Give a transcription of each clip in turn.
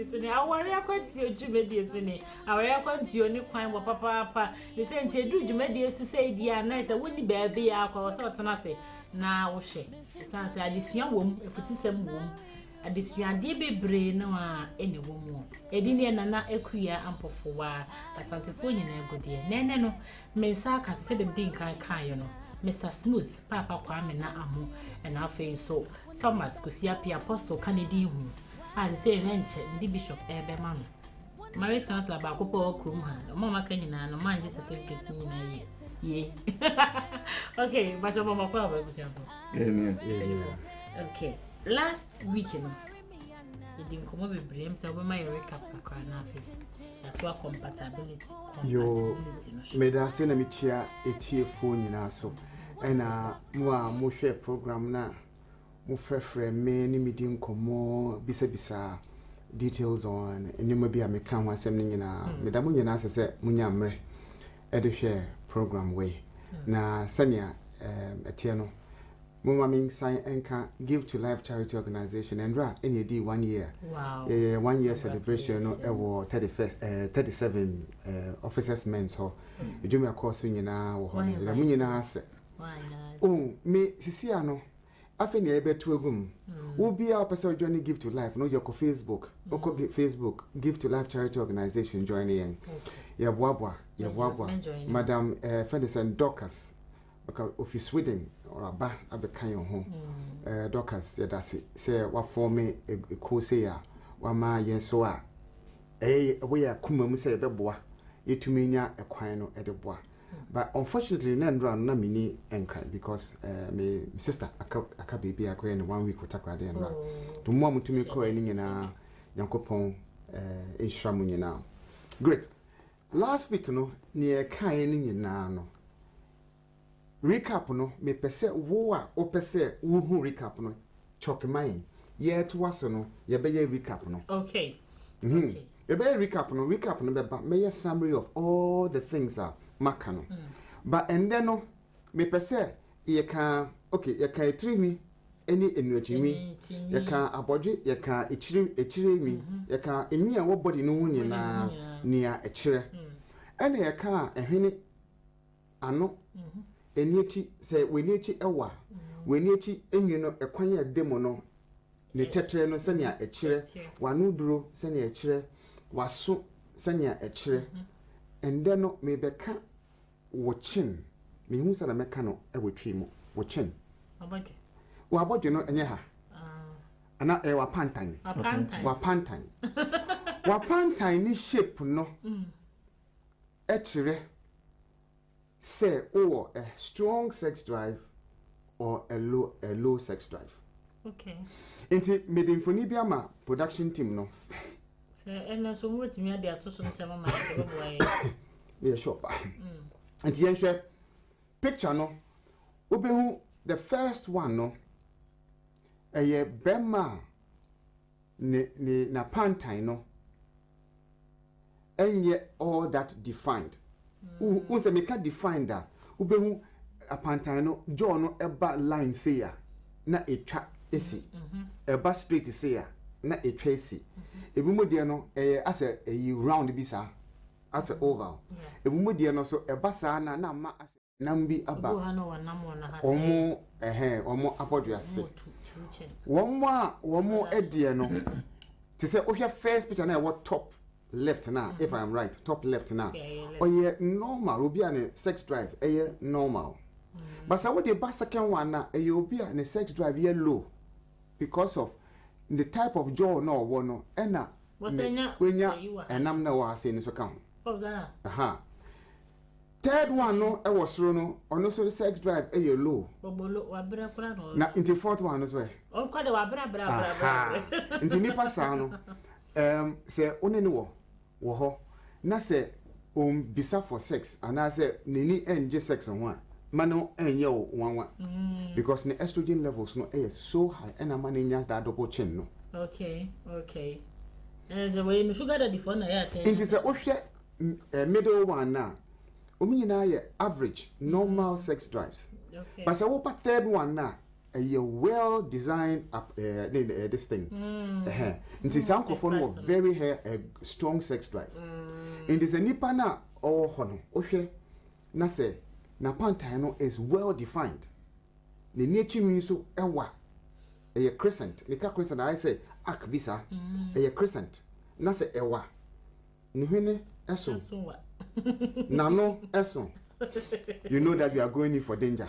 Sini awari akwati odwumedie sini awari akwati oni kwan bo papa they say nti edu dwumedie su say dia na say woni baabi ya akwa so tena se na wo hwe sanse adesua wom efutisem wom adesua de bebre na wa ene wom edi ne nana akuya ampofowa asantefo nyina egodie nene no mensa ka se dem din kan yo no Mr. Smooth papa kwame na amu na afi so Thomas Kusiapi Apostle Kennedy hu I say venture the bishop man. Marriage counselor ba ko krum ha. Mama ka nyina no man just certificate nyina ye. Okay, but mama kwa ba busiampo. Okay. Last week no. You didn't come over brem say we my recap akwa na afi. That wa compatibility. Yo me da se na me chia etie phone nyina so. Ena mo hwe program na mo frefre me ni me din komo bisa details on enima bia me kan ho asem ni nyina me da mo nyina asese munya mre e de hwe program way na sania etie no mo ma min sign enka Give to Life charity organization andra eni di 1 year. Wow. 1 year celebration no e wo 37 officers men's ho edwumi akọso nyina wo ho na mo nyina ase me sisi ano afi na ebe to egum wo bia opese join Give to Life no je ko Facebook oko Facebook Give to Life charity organization join yen ya boabwa madam Fedison Docas office Sweden or aba abekan yo ho Docas ya dase say wa form e ko say ya wa ma yen so a we ya kuma mu say beboa yetumi nya ekwan no e de boa. But unfortunately, na mini enkran because my sister aka baby akwa in 1 week without kwade nra. To mo mutumi ko eni nyina yankopon enhramu nyina. Great. Last week no ne kan eni nyina no. Recap no me pese wo a opese wo hu recap no chokman ye to waso no ye be ye recap no. Okay. Okay. Ye be recap no be ba me ye summary of all the things makano. But and then no me pese ye can okay ye can trimi any enuachimi ye can abodwe ye can echire mi ye can emi a wo body no hunye na nia echire ene ye can ehwene ano enichi se wenichi ewa wenichi enwi no ekwan ya demo no ne tetre no se nia echire wanu duro se nia echire waso se nia echire and then no me beka wochin me hu sana meka no e wotwi mu wochin abodwe no enye ha ana wa pantan wa pantan ni shape no echire say or a strong sex drive or a low sex drive. Okay. Inti medinfoni bia ma production team no. And so what me dey ato so ntema ma dey boy. Yeah, sure. Inti yenhwe picture no obehu the first one no eye bema na pantai no enye all that defined. Unse me can define that obehu apantai no jaw no eba line say ya na etwa esi eba straight say ya na etwa esi ebumo de no as a round bi sa as a oval ebumo de no so eba sa na ma as nambi aba omo apodwe ase womo edie no te say ohwe first picture na what top left now if I am right top left now yeah, normal obi an sex drive normal but so what the second one na obi an sex drive low because of the type of jaw no one no na wenya enam na wa say ni so kan third one no e was no ono so sex drive low na into fourth one as well on kwa de wa bra into ni pasa no say onene wo ho na say bisa for sex and I say nini enje sex on one mano enye wanwa because the estrogen levels no so high and man nya that double chin no. Okay and the way no sugar daddy for na ya ten it is a ohwe middle one na omi nyina ye average normal sex drives okay but say what third one na a well designed this thing. Nti sanko for no very strong sex drive. In this nipa na hono ohwe na say na pantai no is well defined. The nature means so ewa a crescent. The crescent I say akbisa a crescent. Na say ewa. Ni hwene eso. Nano eso. You know that you are going in for danger.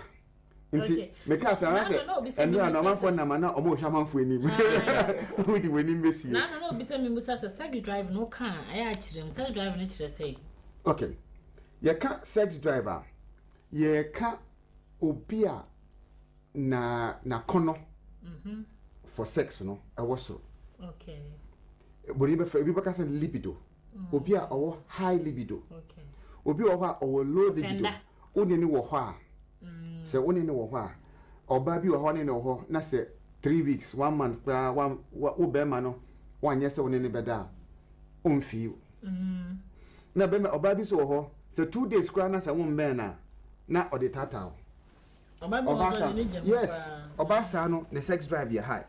Nti meka say I say and no man for na mana omo hwaman for enim. Who di wenim besi. Na no be say me musa say sex drive no can I akirem sex drive no kire say. Okay. Ye ka sex driver. Ye ka obia na kono for sex no so. Okay. But we be say libido. Obia owo high libido. Okay. Obi owo low libido. Oni ni wo ho a. Se oni ni wo ho a. Oba bi wo ho ni ho na se 3 weeks 1 month one wo be ma no wanye se oni ni beda onfi. Na be oba bi so wo ho se 2 days kra na se won be na odi tata. Yes, Obasa no the sex drive ye high.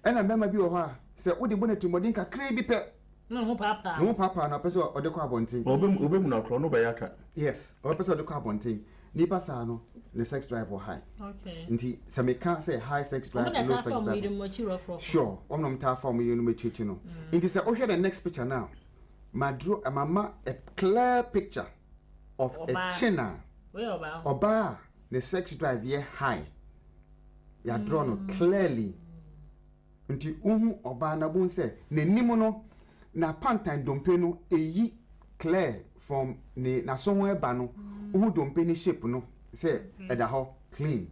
And I remember bi wo ho a se wo de boneti modin ka kra bi pe. No papa na person ode kwa bontin. Obem na kro no be yaka. Yes, or person ode kwa bontin. Nipa sa no the sex drive or high. Okay. Nti se me can say high sex drive no sex drive. Sure, omnom ta form you no me chichi no. Nti se o hwe the next picture now. Ma draw a mama a clear picture of a china. Where about? Oba the sex drive ye high. Ya draw no clearly. Nti oba na bon say ne nimu no na pantan dompe no eyi clear from ne na somewhere ba no dompe ni shape no say eda ho clean.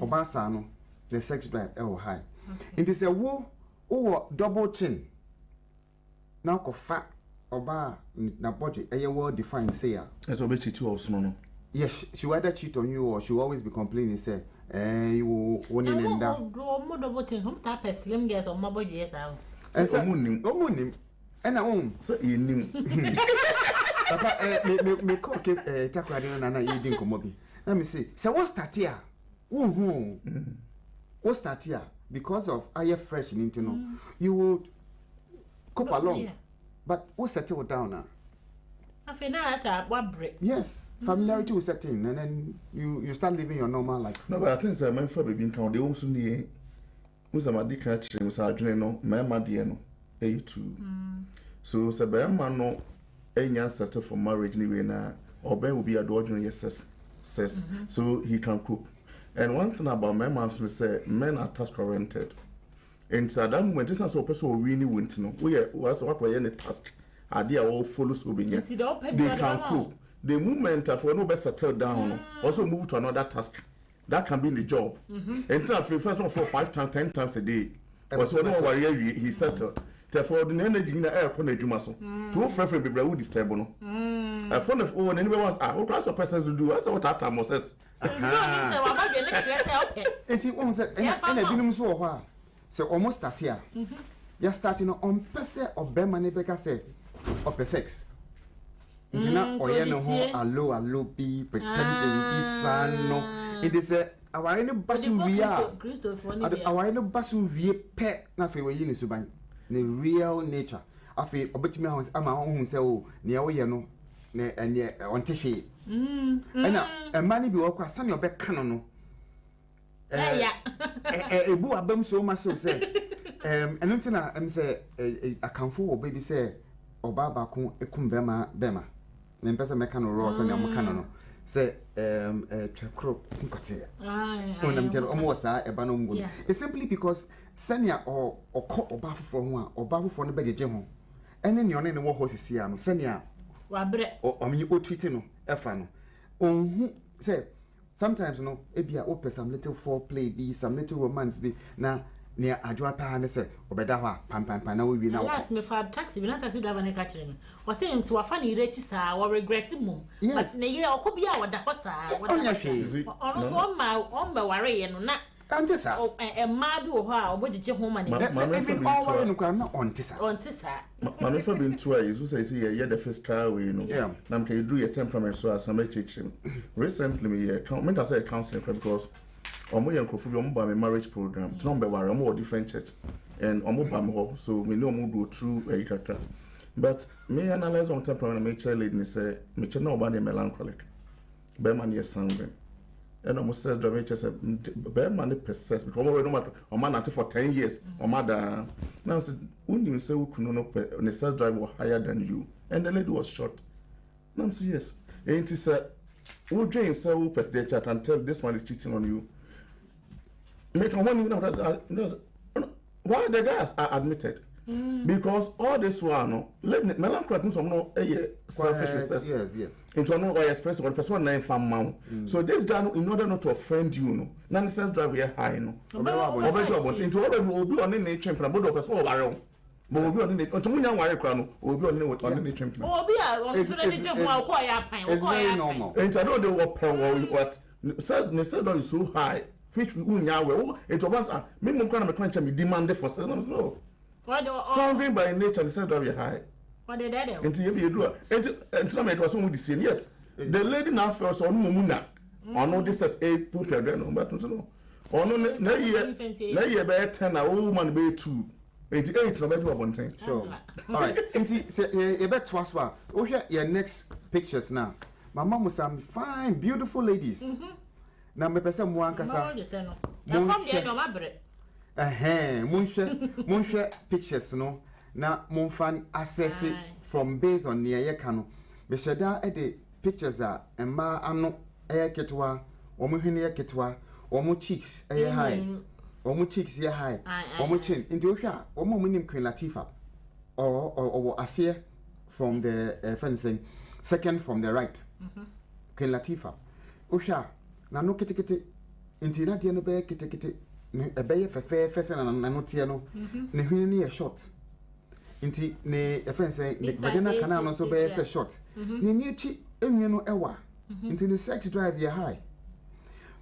Oba sa no the sex drive high. It is a wo double chin. Now ko fa oba na body well defined say ya. It's obe cheat you also no. Yes, she will either cheat on you or she will always be complaining say you won in that. Mo double chin hom ta slim girls on my body yes ah. Say omunim and I say you Papa me call takwade na yedin komobi. Let me say what start here? What start here? Because of air fresh into no, you would cope along. Yeah. But what settle down now? I feel now as a what break. Yes, familiarity will set in, and then you start living your normal life. No, but I think that my father being count. They also need. Who's a medical train? Was our no, my madiano, too. So, Sabaya no, any settle for marriage anyway now. Or Ben will be a ordinary says. So he can cook. And one thing about my mom will say, men are task oriented. And so that when this is a person who really went to know, we are what we any task. They are all follows who be they can cook. The moment for no better settle down, also move to another task. That can be the job. And so first one for 5 times, 10 times a day. Also no worry he settled. Therefore the energy in the air for the jumaso. Two friends be able disturb no. A phone of all anybody wants what class of persons to do. That's what that time says. And it won't say and I didn't so far. So almost start here. You're starting on person of Berman Becca say of the sex. Ntina oyeno ho allo be pretending be san no. It is a our any basu we are. Our any basu we pe na fe we yin suban. The real nature. Afi obetimi house ama ho say o ne ye no na ene onte hwe. Na e mani bi wo kwa sane obeka no no. Ebu abam so ma so say eno ntina say akanfo wo baby say oba ba ko ekum bema me mpesa meka no ro so na mo kana no say twekro nkote onam tell omo sa eba no mgu. It's simply because sania or oba fofo ho a oba fofo no bejeje ho ene ne one ne wo ho sisia no sania wa bre omi o tweet no efa no onhu say sometimes no ebia o some little foreplay be some little romance be na ne adwa pa ne se obeda ho a pam na we na last me for taxi we na taxi driver ne ka kire me o say nti wa fa ne rechi sa wo regret mu but ne yire okobia woda ho sa woda ono so on ba ware ye no na antisa ma bi wo ho a obogije ho ma ne even all no kwa na ontisa man if been to is who say yeah the first car we know na mka you do your temperament so as some church recently me comment I say counseling because omo yen krofo bi omo ba me marriage program to no be ware omo different church and omo ba me ho so me know omo do through kaka but me analyze on temperament me chair lady ni say me che na oba na melancholic be man ye sanguine and omo say do me che say be man ni persist because omo we no matter omo na for 10 years omo da now say when you say ukunu no ne self drive was higher than you and the lady was short now say yes and he said who drain say who president and tell this man is cheating on you make money why the guys are admitted because all this one let melancholy some no selfishness yes into no or express one person nine farm mount so this guy in order not to offend you no nonsense drive here high no into order will be on the nature and both of us all around but will be on the otomunya ware kra no will be on the nature it's very normal and I know they were what said Mr. is so high which we well it was me mo kwa na me kwancha me demand for say no sounding by nature said of your high what did that into you do and no it was on the scene yes the lady now first on mumuna or no this is a pupil no but no or no na year by 10 a woman be 2 88 no better one thing sure all right enti say e bet transfer o hear your next pictures now my mom was some fine beautiful ladies na me pese mo ankasa no from there no mabre munhwe pictures no na monfan access from based on near ye kanu me sheda e de pictures a emma ano e ketwa wo mo hwene ye ketwa wo mo cheeks e high wo mo cheeks ye high wo mo chin nti o hwa wo mo nim Queen Latifah or asie from the fencing second from the right Queen Latifah o hwa na no ketekete nti na de no be ketekete e be fefe fese na no tie no ne hwene ne ye short nti ne fencing ne vagina canal no so be say short ne ni chi enwe no ewa nti the sex drive ye high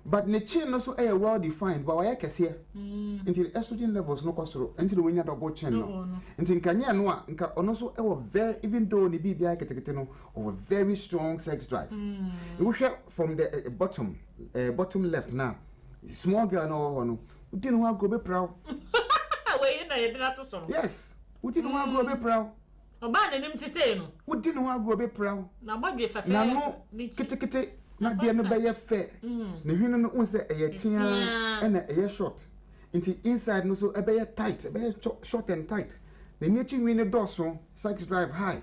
but ne chin no so well defined but why kese nti estrogen levels no kwasoro nti the wenya double chin no nti nkanya no a nka ono so very even though ne bibia ketekete no of a very strong sex drive we share from the bottom left now small girl no we didn't want to go be proud wait na you not to so yes we didn't want to go be proud oba na nim ti say no we didn't want to go be proud na bodwe fefe na no ketekete na de no be ye fe ne hwene no unse eye tia na eye short into inside no so e be ye tight e be short and tight the nature hwene doso sex drive high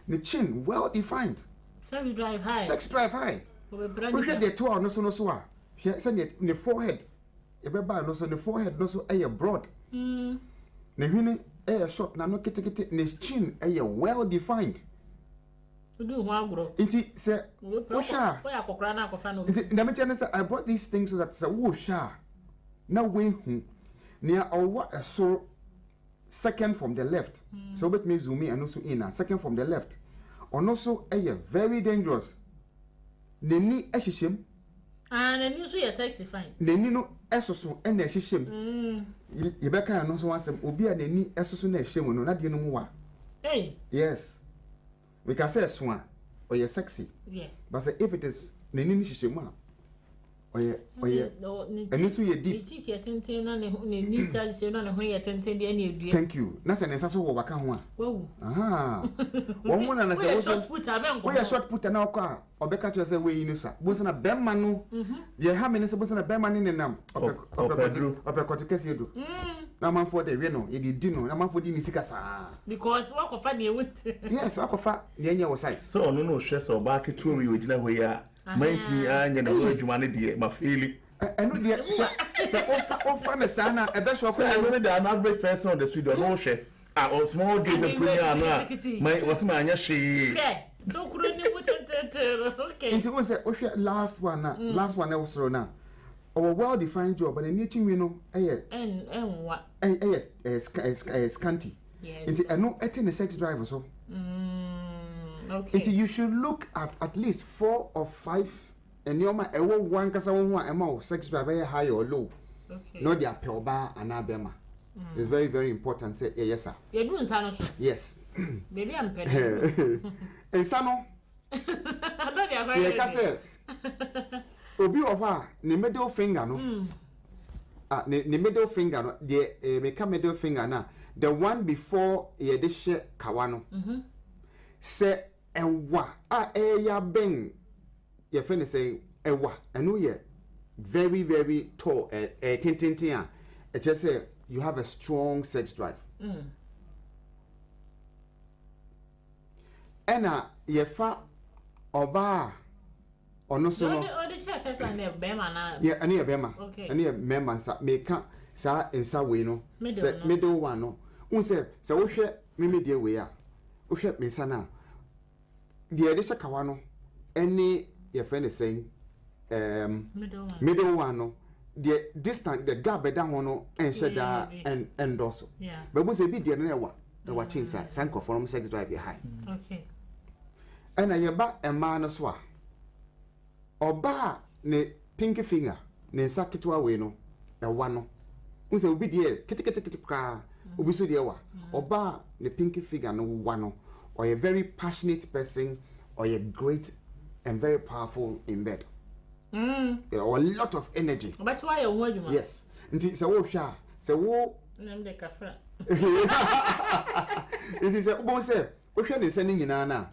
the chin well defined sex drive high we had the two no so a say the forehead e be ba no so the forehead no so eye broad ne hwene eye short na no ketekete ne chin eye well defined do ho agro inti say wo sha wo yakokra na akofa no inti na me tell say I brought these things so that say wo sha na we hu near owa eso second from the left so let me zoom in and also in second from the left and also very dangerous neni ehihiem neni so ye sexy fine neni no esoso na ehihiem ye ka no so wasem obi a neni esoso na ehihiem no na de no mu wa yes we can say swan or you're sexy but say if it is neni ni hihiem a oye and so you deep thank you na say nsa so wo baka ho a wo mo na say wo short put na okwa obeka cho say we inu sa bo na bemma no ye ha me ne say bo na bemma ni nenam opekoti kesi edu na man for the we no ye di no na man for di ni sika sa because wakofa na ewut yes wakofa na enye wo size so no hwe so ba ketu we ogina ho ya mind me anya na adwuma ne de ma feeli eno de say ofa na sana e be sure say I know the average person on the street no hwe a small game be kunya na my was ma anya hwe do kuro ni putete okay into we say ohwe last one was ro na our well defined job but any chinwe no enwa scanty into eno ete ne sex drive so okay you should look at least 4 or 5 and your one kasa one amount sex drive high or low okay no dia pelba anabema it's very very important say yes sir you do nsano yes baby am pede ensano I don't know ya kase obi oha ne middle finger no ne middle finger no the make middle finger na the one before ye de hye kawa no se ewa eya ben ye fe ne say ewa eno ye very very tall tintintin it just say you have a strong sex drive ena ye fa oba ono so no the chef first one there bema na yeah ani e bema okay ani e mema nsa meka sa nsa we no se middle one no un se wo hwe meme de we a wo hwe me nsa na de de sekawa no any your friend is saying middle one no the distance the gap be down no en sheda and also yeah but we say be de na wa chinsa sanko from sex drive high okay and I ba ema no so a oba ne pinky finger ne saketwa we no ewa no we say obi de kiti kra obi so de wa oba ne pinky finger no wa no or a very passionate person or a great and very powerful in bed or a lot of energy but why you want you yes nti se wo hwa se wo nem de kafra it is a bo se wo hwa ne se ni nyina na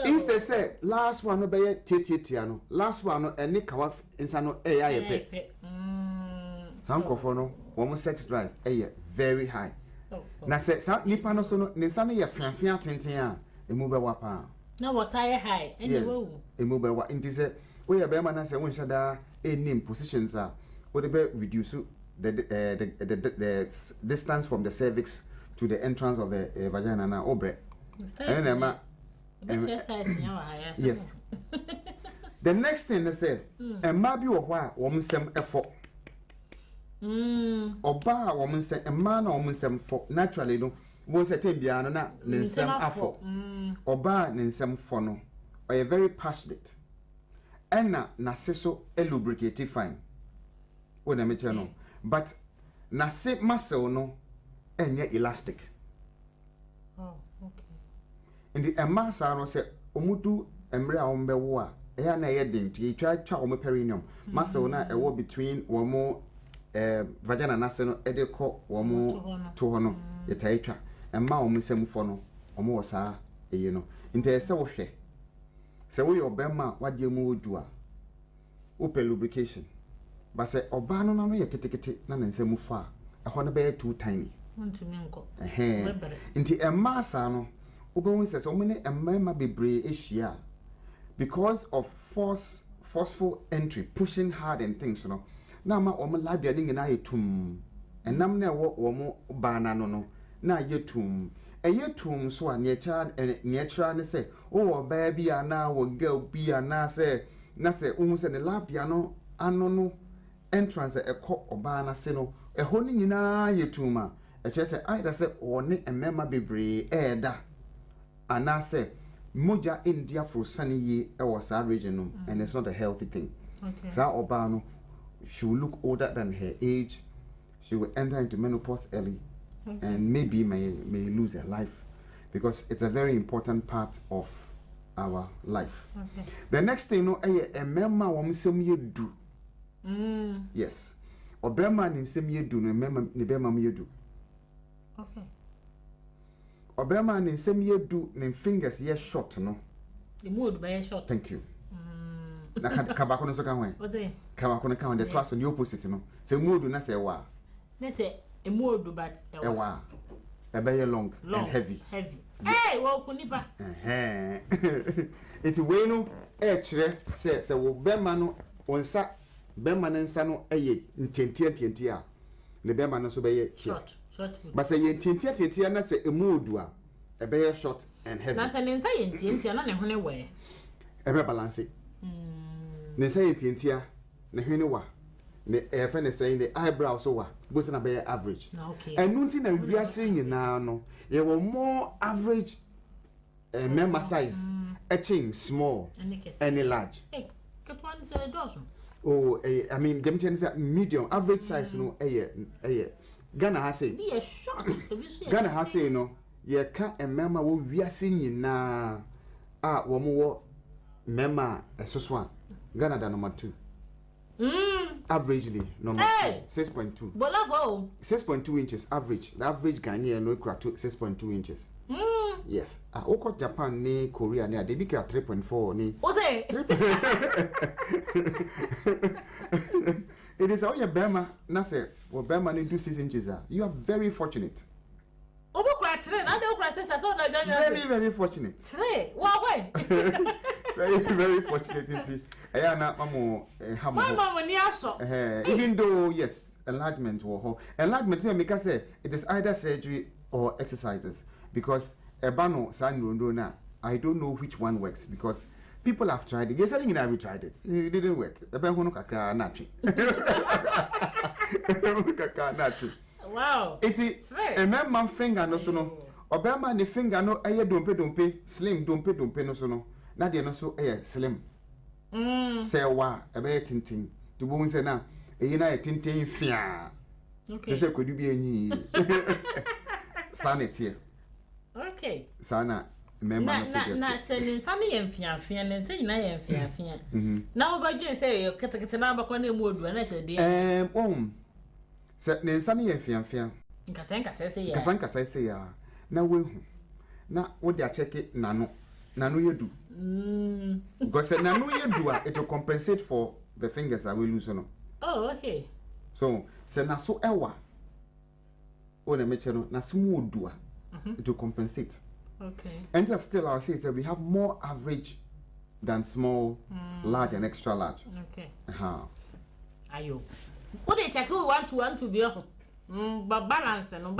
instead say last one no be tietia no last one no eni kawa insa no ya yepe some kofo no wo sex drive very high na se nipa no so no ne nsa no ye fiafia tenten a emu be wa pa na was high anyway emu be wa nti se we ye be ma na se won shada any positions a we dey reduce the distance from the cervix to the entrance of the vagina na obre and then ma yes the next thing they say emma bi wo ho a wo nsem efo oba wo nsem emma na wo nsem fo naturally no wo say tem bia no na ne nsem afo oba ne nsem fo no are very passionate enna na se so lubricate fine wo na me no but na se muscle no enye elastic in the emasa no say omudu emre a ombe wo a eya na ye den ti twa omo perineum muscle na ewo between womo vagina na se no ede ko womo to ho no etai twa emma omo nsem fo no omo wo saa eye no nte se wo hwe se wo yo bema wade mu odu a open lubrication but say oba no na no ye ketekete na nsem fo a eho no be too tiny ntumi nko nti emasa no Oben says, "Omene emma bebre eshia because of forceful entry, pushing hard and things, you know. Na ma omo labia ni na yetum. Enam na wo omo bana no na yetum. Yetum so a netra ne say, oh baby ana wo girl bi ana say na say omo say ne labia no ano no entrance ekọ oba na se no eho ni nyina yetuma. E che say either say one emma bebre eda and say moja India for sunny ye was our region and it's not a healthy thing. Okay. So Obano, she will look older than her age, she will enter into menopause early and maybe may lose her life because it's a very important part of our life. Okay. The next thing no a member womsem ye do. Yes. Obema ni nsem ye do no member ni bema me do. Okay. Obama ni nsem ye do ni fingers ye short no the mood by short thank you na kabako no so kan hwan kabako no kan hwan the twice on the opposite no say mood na say wa na say a mood but e wa e be ye long and heavy hey wo kunipa it we no e kire say wo bema no onsa bema no nsa no eye ntentienti a ne bema no so be ye short but say entienti na say emodu a e be short and heavy na say nsa entienti na ne hone we e be balance ne say entienti ne hone wa ne e fe ne say the eyebrow so wa go say na be average okay enu nti na wiase nyina no ye wo more average member size etching small any large ketwan say dozen oh I mean dem ten say medium average size no Ghana has say be a short Ghana has say no ye ka emema wo wiase nyina a wo mo wo mema esoso a Ghana da number 2. Averagely number 2, 6.2. Bolavo 6.2 inches average. The average Ghanaian no equal to 6.2 inches. Yes. Oko Japan ni Korea ni they be 3.4 ni. What's it? It is all your Bema na say well Bema ni do 6 inches. You are very fortunate. Very fortunate. Very fortunate indeed. Even though yes, enlargement enlargement make us say it is either surgery or exercises because ebano na I don't know which one works because people have tried it. Yes, I think we tried it. It didn't work. Wow. It's a man finger no so no. Obama the finger no aye dompe slim dompe no so no. Na de no so aye slim. Say wa ebe tintin. To bo say na eyi na tintin fia. Okay. Just could you be any sanity. Okay. Sana member na selling sani yen fia na say na yen fia. Na obaje say you kete na abakwa na emu odu na say dey. Se ne nsane ye fiafia nkasa se ya na wehu na wo dia check nano yedu because nano yedu it will compensate for the fingers that we lose no. Oh, okay. So se na so ewa o na meche no na smu odu it will compensate. Okay. And still I'll say that we have more average than small, large and extra large. Okay. Ayo. What they check you want to be but balance no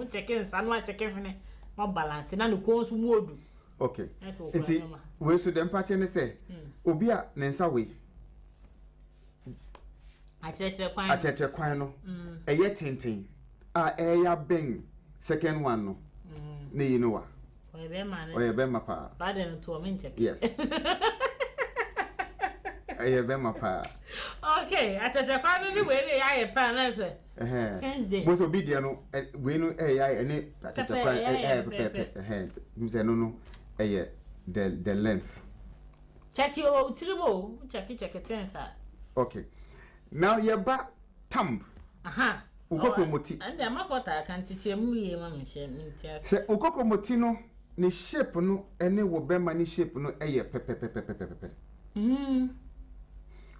checking sanwa checking no balance na no consume wodu. Okay. Enti we so dem patch ne say obi a ne nsa we acheche kwan no eye tintin eya beng second one no ne you know wa oye be ma pa bad no to me check. Yes. Eye be ma pa. Okay, acheche kwan no we ne ya pa na say Wednesday. Was obedient no we no any acheche kwan say no the length. Check your tribo, check it tensa. Okay. Now your back thumb. Ukokomoti. And the mafota can teach you me mamma say ukokomoti no ni shape no ene wo be mani shape no pepe.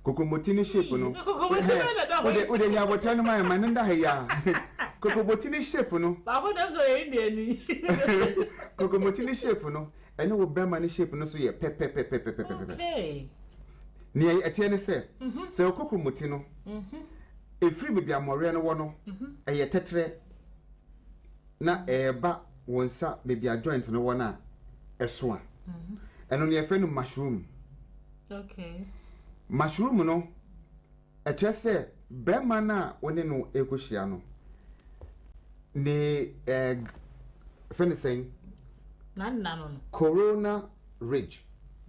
Kokomoti ni shape no. Ode nya botan ma nda ya. Kokomoti ni shape no. Baba dem so ye ni. Kokomoti ni shape no ene wo be mani shape no so ye pepe. Okay. Ni etiene say kokomoti no. Efiri bibia more no wo no eye tetre na eba wonsa bibia joint no wo na eso a eno ne efe no mushroom. Okay. Mushroom no echese be mana woni no ekohia no ne fencing no corona ridge.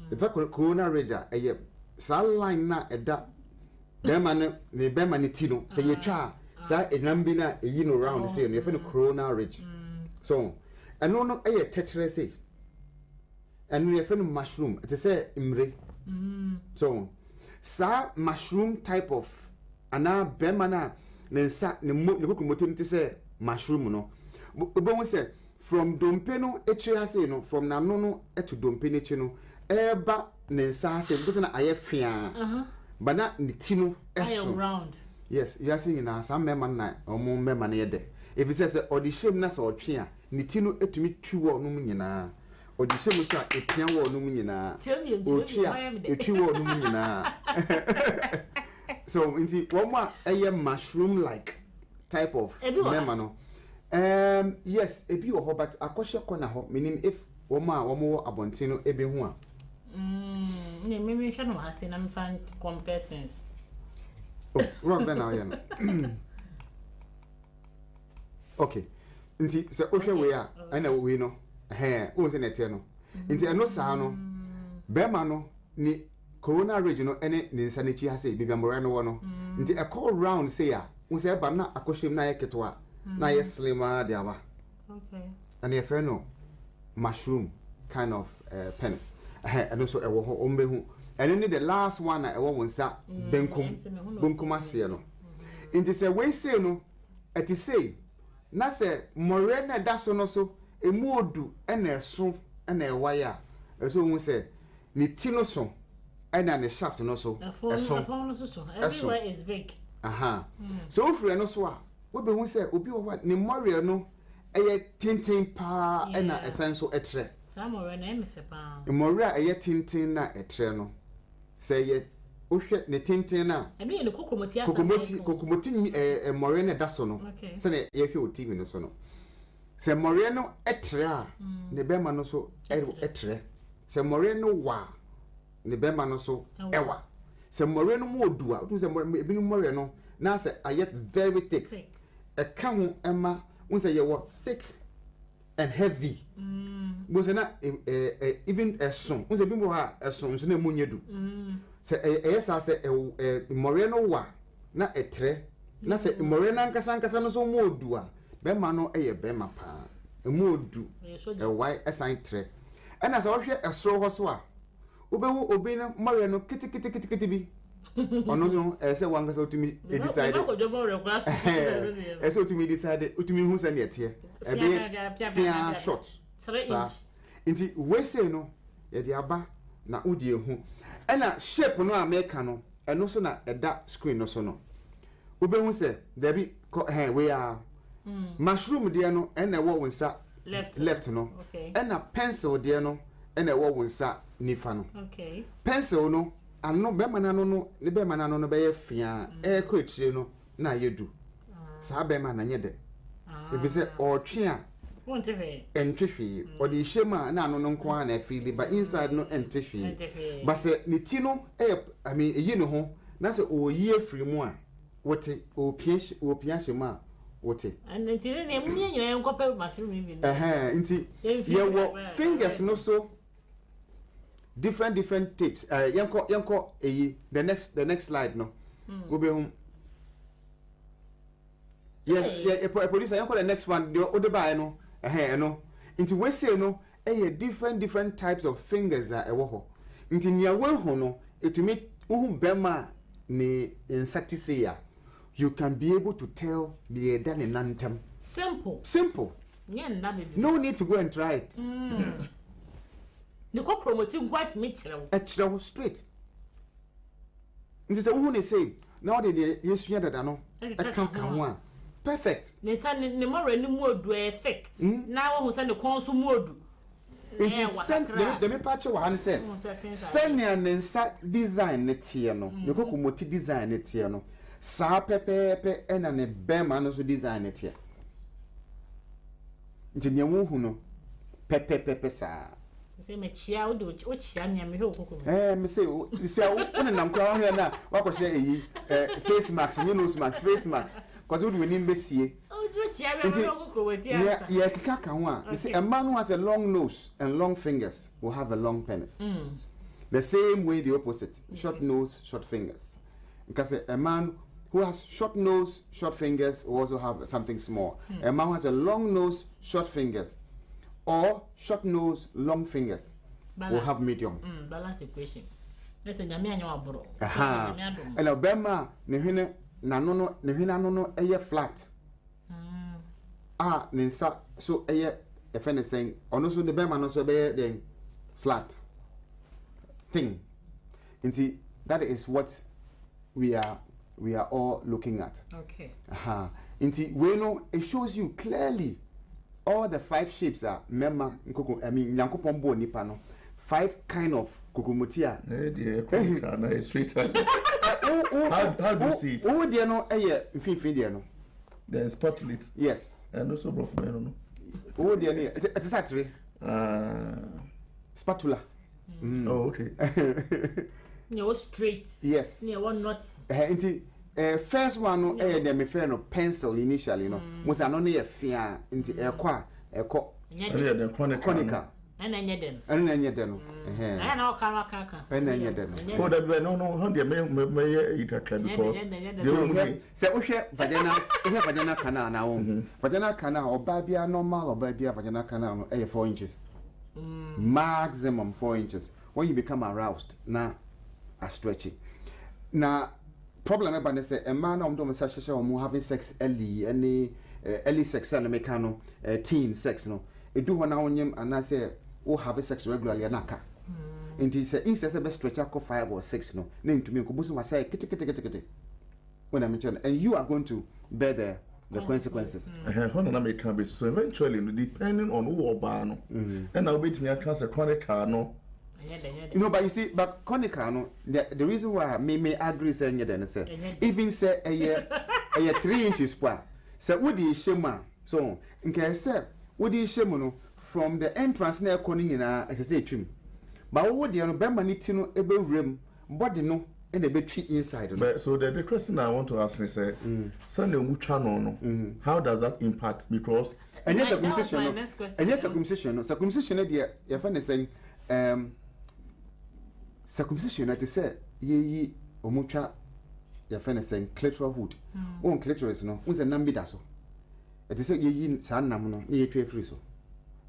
If corona ridge eye sal line na eda Bema ni tino say ye twa sa enam na eyi no round say no no corona ridge. So and no tetre say and no no mushroom it say imre. So sa mushroom type of ana bema na nensa ne kokomoto say mushroom no obo say from dompe no etria say no from nano no to dompe ne chi no eba nensa say because na ayefia but not the tino round. Yes, you are seeing now some memman na omo memman yede. If it says or the shame na so twia, ni tino etumi twiwo no nyina. Or the shame so epia wo no nyina. O twia, etwiwo no nyina. So inti one more a mushroom like type of memman no. Yes, ebi wo ho but akoshe kona ho meaning if womo abontino ebe hu a maybe I don't have seen find competence. Oh, wrong then now. Okay. Inti se ohwe we a na we no o se nete no. Inti eno sa no bema no ni corona region ene ni nsa ne chi ha se bibia more no wo no. Inti a call round say a wo se ba na akohwem na yeketo a na ye slima de aba. Okay. And ye fe no mushroom kind of penis. And also a ombehu and only the last one I want sa benkum ase no inti se we say no ati say na se more na da so no so emu odu na eso na ewaya eso hu se ni ti no so na ne shaft no so eso everywhere is big so ofre no so a we be hu se obi wo ni more no eye tintin pa na esan so etre sa more na emefe pa more eye tintin na etre no se ye ohwe ne tintin na eno ye ne kokomoti asa kokomoti more na da so no se ne ye hwe o TV no so no se more no etre a ne be ma no so etre se more no wa ne be ma no so ewa se more no mo odu a otu se ebi no more no na se ayet very thick e ka ho ema un say you thick and heavy but na even a son un say bi mo ha a son so na mu nyedu say yes say more no wa na etre na say more na nkasa no so mo odu a be ma no eye be ma pa mo odu why assign tre and as I hwe esro ho so a obewu obi na more no kiti bi ono no say wan kasa otumi decide say otumi decide otumi hu say na etie e be fia short sa inti we say no ye di aba na udi ehu e na shape no America no eno so na eda screen no so no obehu say there be we are mushroom de no e na wo wonsa left no e na pencil de no e na wo wonsa nifa no pencil no ano be manano no ne be manano no be ye fia e ko etire no na yedu sa be ma na nye de if say o twe a won't be entwe o de hyema na ano no nko na feel but inside no entwe but say ne ti no I mean eyi ne ho na say o yi afiri mu a wote o pia hyema wote and nti ne mu nyina enkopa mushroom bi nti ye wo fingers no so different tips yanko the next slide no go be home a producer yanko the next one the other by no no into we say no different types of fingers that ewo ho into nia we ho no etumi uhun bema ni insecticide you can be able to tell the dan in nantem simple no need to go and try it the co promoting what me chiro straight nti say who ne say now the yesu dada no e kan ho a perfect ne sa ne more ni mu odu e fake na wo say ne kon so mu odu nti send the me patch wa han say send ne nsa design ne tie no ne kokomoti design ne tie no sa pepepe e na ne bema no so design ne tie nti ne wo hu no pepepe sa say me chia o chia nya me ho kokoko me say o say o na nam kwa ho na wa ko share eyi face mask ni nose mask face mask cause we ni mbesie o do chia me ho kokoko wati asa yeah kaka ho a say a man who has a long nose and long fingers will have a long penis the same way the opposite short nose short fingers because a man who has short nose short fingers will also have something small a man who has a long nose short fingers or short nose long fingers will have medium balance equation let's say nyame anya waboro and obema ne hwene nano no ne hwene ano no eye flat ne nsa so eye e fe ne sen ono so ne bema no so be then flat thing inti that is what we are all looking at okay inti we know it shows you clearly all the 5 shapes are member nkoko I mean nyankopon bo nipa no 5 kind of kokomoti a na straight how do you see it oh there no mfimfin there no the spotlight yes and also bro for no oh there it is actually spatula oh okay no straight yes yeah one not first one no dem me friend no pencil initially no mo say no na fia nti eko the conical na nye den no na aka na nye den oh that way no how dey me eat because say uhwe vagina canal na wo vagina canal oba bia normal oba bia vagina canal no 4 inches maximum 4 inches when you become aroused na a stretchy. Now, problem about this, a man on such having sex early sex and mechano, teen sex, no. It do one hour and I say, oh, have sex regularly and naka. And he said, instead of a stretch up 5 or 6, no. Name to me, Kubusu, I say, kitty. When I mention, and you are going to bear the consequences. So eventually, depending on who or ban, and I'll wait me a cancer chronic car, no. No, but you see, but chronic no, the reason why I may agree saying it, then say, even say a year 3 inches per. So, would you shema? So, in case, sir, would you shema from the entrance near Coning in as I say, trim. But what the Alabama need to know about rim, body no. And a bit inside. But so the question I want to ask me say, Sunday Muchano, how does that impact? Because and yes, circumcision, dear, your friend is saying, circumcision, I say, ye omucha, your friend is saying, clitoral hood. One clitoris, no, who's a nambidaso. It is a ye san namuno, ye tree free so.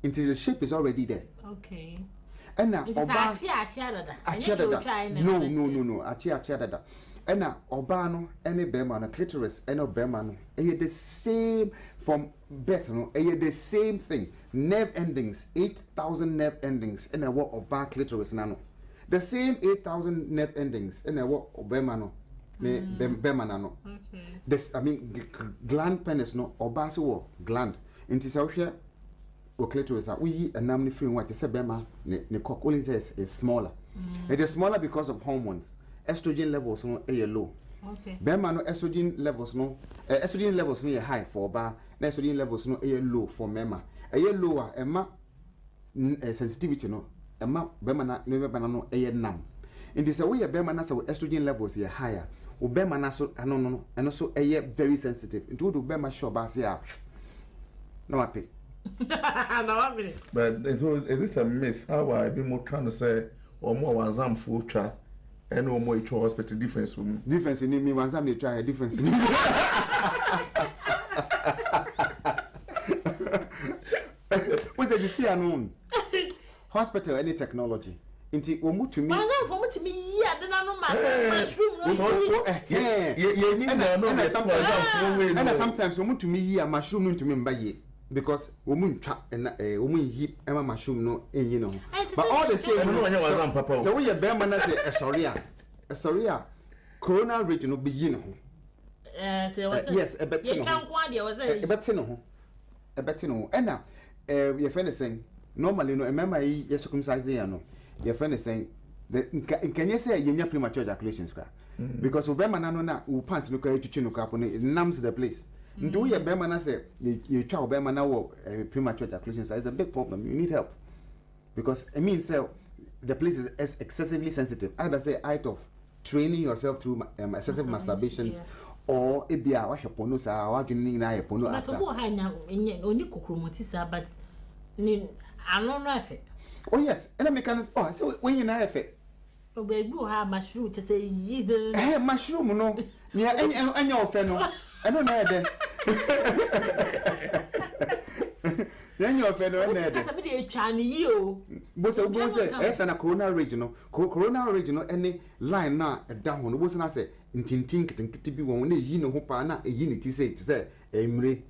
Until the shape is already there. Okay. And now, no, Achiadada. And now, Obano, any bearman, a clitoris, and a bearman, the same from birth, no, the same thing. Nerve endings, 8,000 nerve endings, and a what Oba clitoris nano. The same 8,000 nerve endings, and a what Obemano, Bemanano. This, I mean, gland penis, no, Obaso gland. Into South here. Or clitoris are we a namely free what is a bema ne cock only says is smaller. It is smaller because of hormones. Estrogen levels no low. Okay. Bema no estrogen levels no high for bar, estrogen levels no low for mema. Lower emma sensitivity no emma bema na never banano nam. In this way a bema na so estrogen levels are higher. Bema na so no and also very sensitive. Into do bema show basia. No I pick. But so is this a myth? How I be more trying to say or more was full try and no more hospital difference in me once I'm try a difference. What's it you see unknown? Hospital any technology. Inti omu to me. And sometimes omu to me a mushroom to me by because woman trap and woman heap Emma mushroom no in you know. But all the same, so we a bear man say a story, Corona regional begin. Yes, a betino. And now, your friend is saying, normally, no, remember, yes, circumcised there, no. Your friend is saying, can you say you're premature ejaculation scrap? Because of Bemanana, who pants look at you, it numbs the place. Do you Bemana say you child Bemana premature ejaculation is a big problem? You need help because it means the place is excessively sensitive. Either say out of training yourself through excessive masturbations, or if they are wash upon us, what you need now upon us. But I don't know if it. Oh, yes, and I make an oh, so when you know if it. Oh, baby, you have mushroom to say, ye mushroom, no, yeah, and your friend. I don't know then. Then your friend on there. But the Corona regional, any line now down on the was I say, in Tintin, to be one you know, Hopana, a unity say to say, Emre,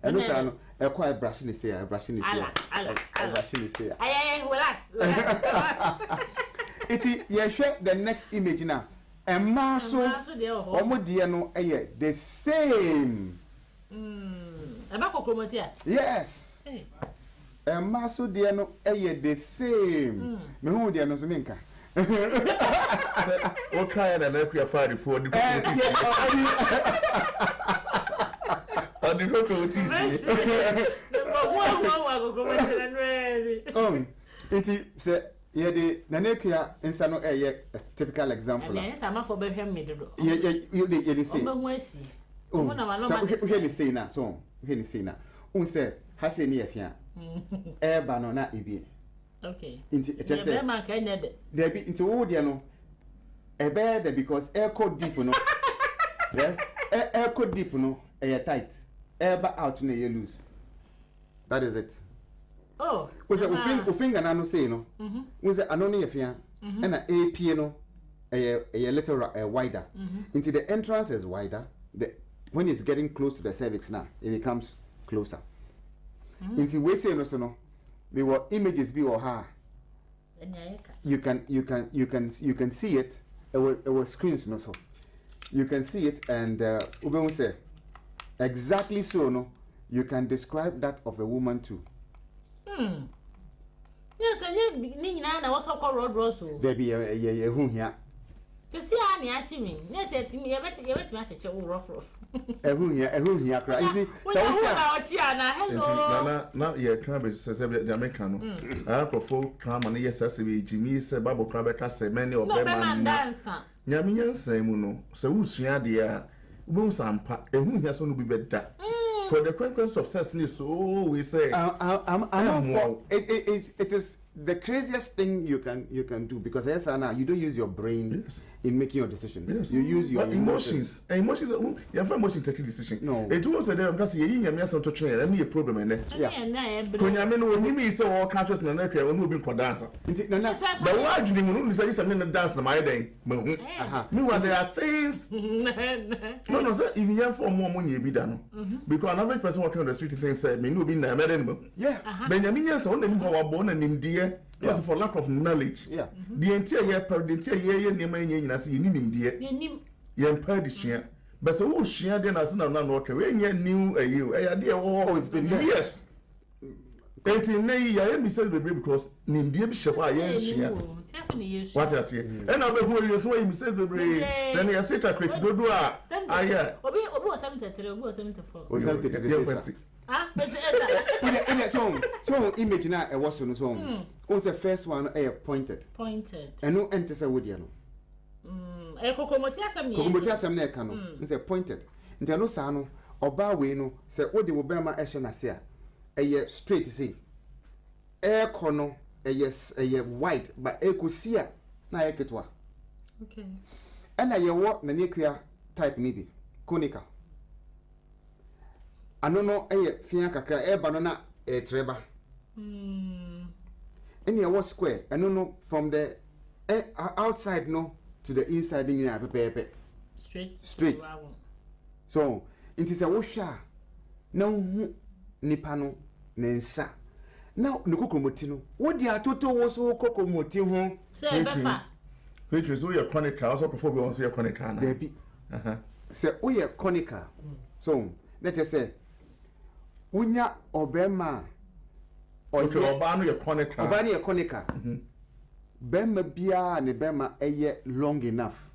and also a quiet brushing is here, brushing is here, brushing is here. Relax. It is, yeah, share the next image now. And Marso, Omodiano, the same. Yes. And Marso Diano, the same. Me Diano Zuminka. What kind of an equia fire for the it said. Yeah, the Nanekia insano a typical example. Yes, I'm for Beham middle. Yeah, you say. Oh, say now, so when say now. Say, has any affair. Air banana ibi. Okay. Into just say, there be into Odiano. A bear because air code deep, no. Yeah, air code deep, no, air tight. Air out in a loose. That is it. Oh, was it finger and I no say no? Was it anonymous affair and a piano a little wider. Into the entrance is wider. When it's getting close to the cervix now, it becomes closer. Into we say no, there were images be or her. You can see it. It was screens no so. You can see it, and we say exactly so no. You can describe that of a woman too. Yes, and you na was so called road so. There be a whom here. To see any actually, yes, it's me, you bet match a rough. A whom here, crazy. Hello. Now, yeah, Cabbage says the American. I prefer come and yes, as we Jimmy said, Bible Crabber say many of them dancer. Yamian say, Muno, so who's ya dear? Wounds and whom has only be better. For the consequence of sesame, so we say, it is the craziest thing you can do because yes, Anna, you don't use your brain in making your decisions. Yes. You use your emotions. Emotions, you have emotions taking decision. No, it was a damn because you're in some to train. Let me a problem in it. Yeah, when I mean, when you mean so all countries in America, when moving for dancer. But why do you want to say something that dance my day? Meanwhile, there are things. No, sir, if you have for more money, you be done. Because an average person walking on the street thinks, me no be na medicine. Yeah, Benjamin, yes, only our born and in dear. Because for lack of knowledge, the entire year, you need dear. You impaired the share. But so who share then as no work away, new a you, a dear, oh, it's been years. 18 Mrs. Baby because Nim dear Bishop, I am what I say. And I'll be going to say, Mrs. Baby, then you sit at Chris Bodua. I hear. Or 74. So image now a was on his own. Was the first one pointed. And no enter a woodiano. Kokomotiasam near cano. It's a pointed. Intano sano or bawino said what the Obama Ashana say. A year straight to see. Air corno a yes a year white but ecosia na eketwa. Okay. And I walk the type maybe conica. I don't know a fian kakra banana a treba. Any was square. I don't know from the outside no to the inside in your pepe. Straight. So it is a washer. No nipano nensa. Now no motino. What the toto was so motino? Which is your conica, also perform on your conica. There be. Say, we are conica. So let us say. Unya obema okay obanu ye konika bema bia ne bema eye long enough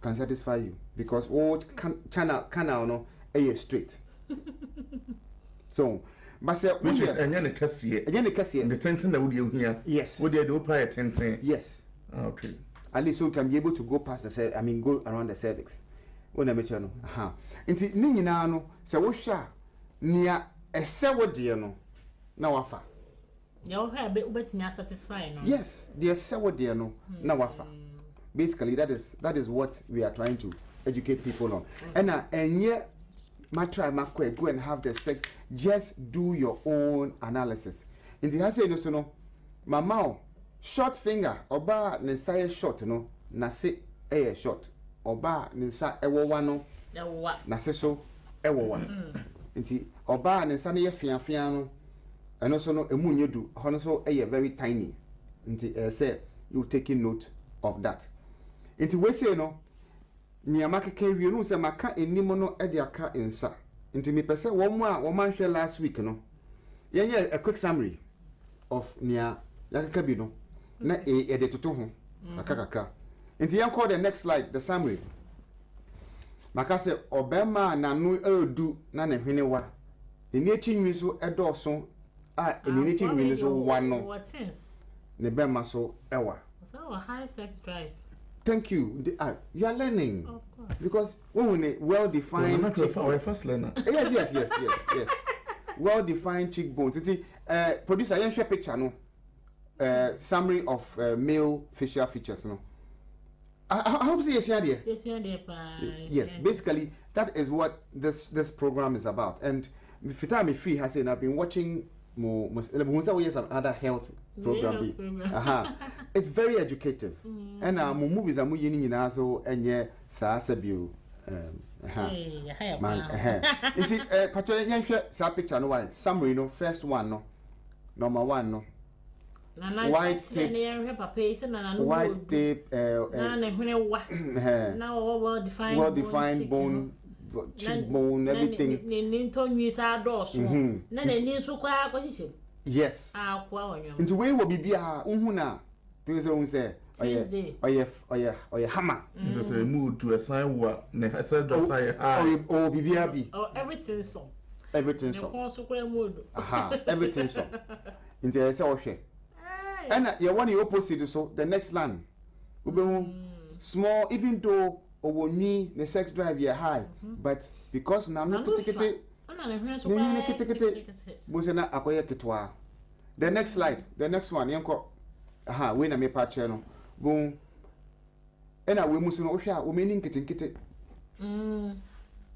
can satisfy you because what channel no eye straight. So but say which is enya ne kase the tenten na wo de ohia yes wo de opa tenten yes okay at least so you can be able to go past the go around the cervix when I mention no nti ni nyina no se wo hwa nia esewo de no na wafa ya wo ha be ubetimi satisfy no yes the esewo de no na wafa basically that is what we are trying to educate people on and enye ma try ma go and have the sex just do your own analysis in the hase no so no mama short finger oba ne say short no na se short oba ne sa ewo wa no na se so ewo wa nti oba ne nsa ne ye fiafia no eno so no emu nyedu ho no so very tiny nti say you taking note of that nti we say no niama keke wie no se maka enimo no e de aka nsa nti me pese wo mu a wo man hwe last week no yenye a quick summary of nia yakaka bi no na e de toto ho akakakra nti yan call the next slide the summary makase obema na no edu na ne hwene wa eni etinwi so edoso a eni etinwi so wa no ne bema so ewa so high sex drive. Thank you. You are learning. Of course. Because when a well-defined first learner. Yes. Well-defined cheekbones. It's producer I share picture no summary of male facial features no. I hope you share there. Yes, basically that is what this program is about. And Fitami Free has said I've been watching some other health program. It's very educative. And movies are moving in also and yeah, Sasabu. It's picture no why summary no first one no number one no white tape well defined bone cheekbone everything. Yes. Into way will be unhuna. Tuesday say oh hammer. Just a mood to assign what I said that everything so. Everything so. Everything so. Into a say and you want the opposite so the next land. Small even though Owoni the sex drive you high, but because now no ticket. The next slide, the next one, yanko. We na me patch no. Boom. Ena we musu no hwa o meaning kete.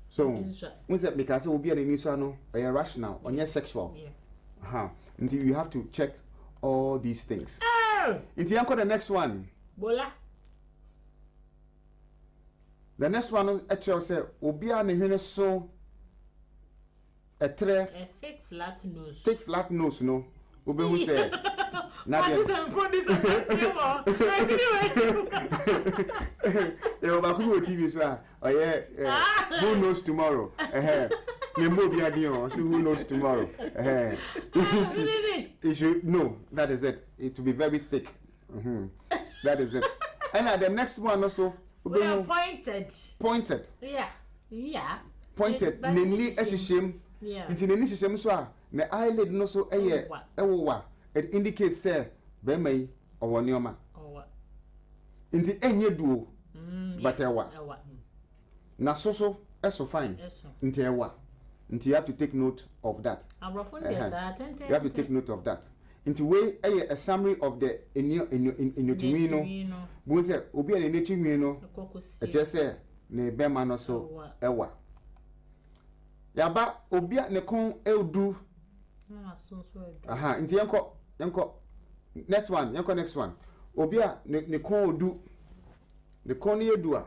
So, we say because we be an initial no, rational, onye sexual. Until you have to check all these things. Until yanko the next one. Bola. The next one actually say obi a ne hwene so a fake flat nose. Take flat nose no. Ube who say Nadia. TV so who knows tomorrow? Who knows tomorrow? It should no, that is it. It will be very thick. That is it. And the next one also we are pointed. Yeah. Pointed. Nini eshishem. Yeah. Inti nini eshishem so na eyelid no so ewowa. It indicates say be mai owonioma. Inti enye duo. But ewa. Na so eso fine. Inti ewa. Inti you have to take note of that. You have to take note of that. Into way a summary of the inotimino. Bose obi a netimino. Just say ne bema no so ewa. Yaba obi a ne kon eudu. Inti yanko next one. Obi a ne kon odu. Ne kon yedua.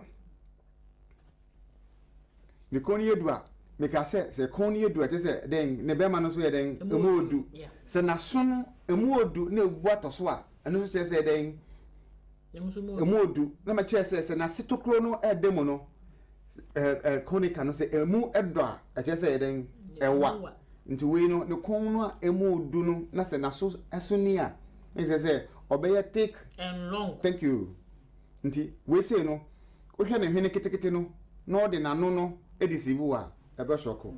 Ne kon yedua. Make say kon yedua te say den ne bema no so ye den emu odu. Se na so no emu odu na ebu atoso a eno so say den emu odu na ma che say na sitokro no edemo no konika no say emu edo a che say den ewa nti we no ne kon no emu odu no na se na so esoni a e say obeye thick and long. Thank you. Nti we say no wo hwe ne hwene ketekete no no de na no edisivu a ebe shoko.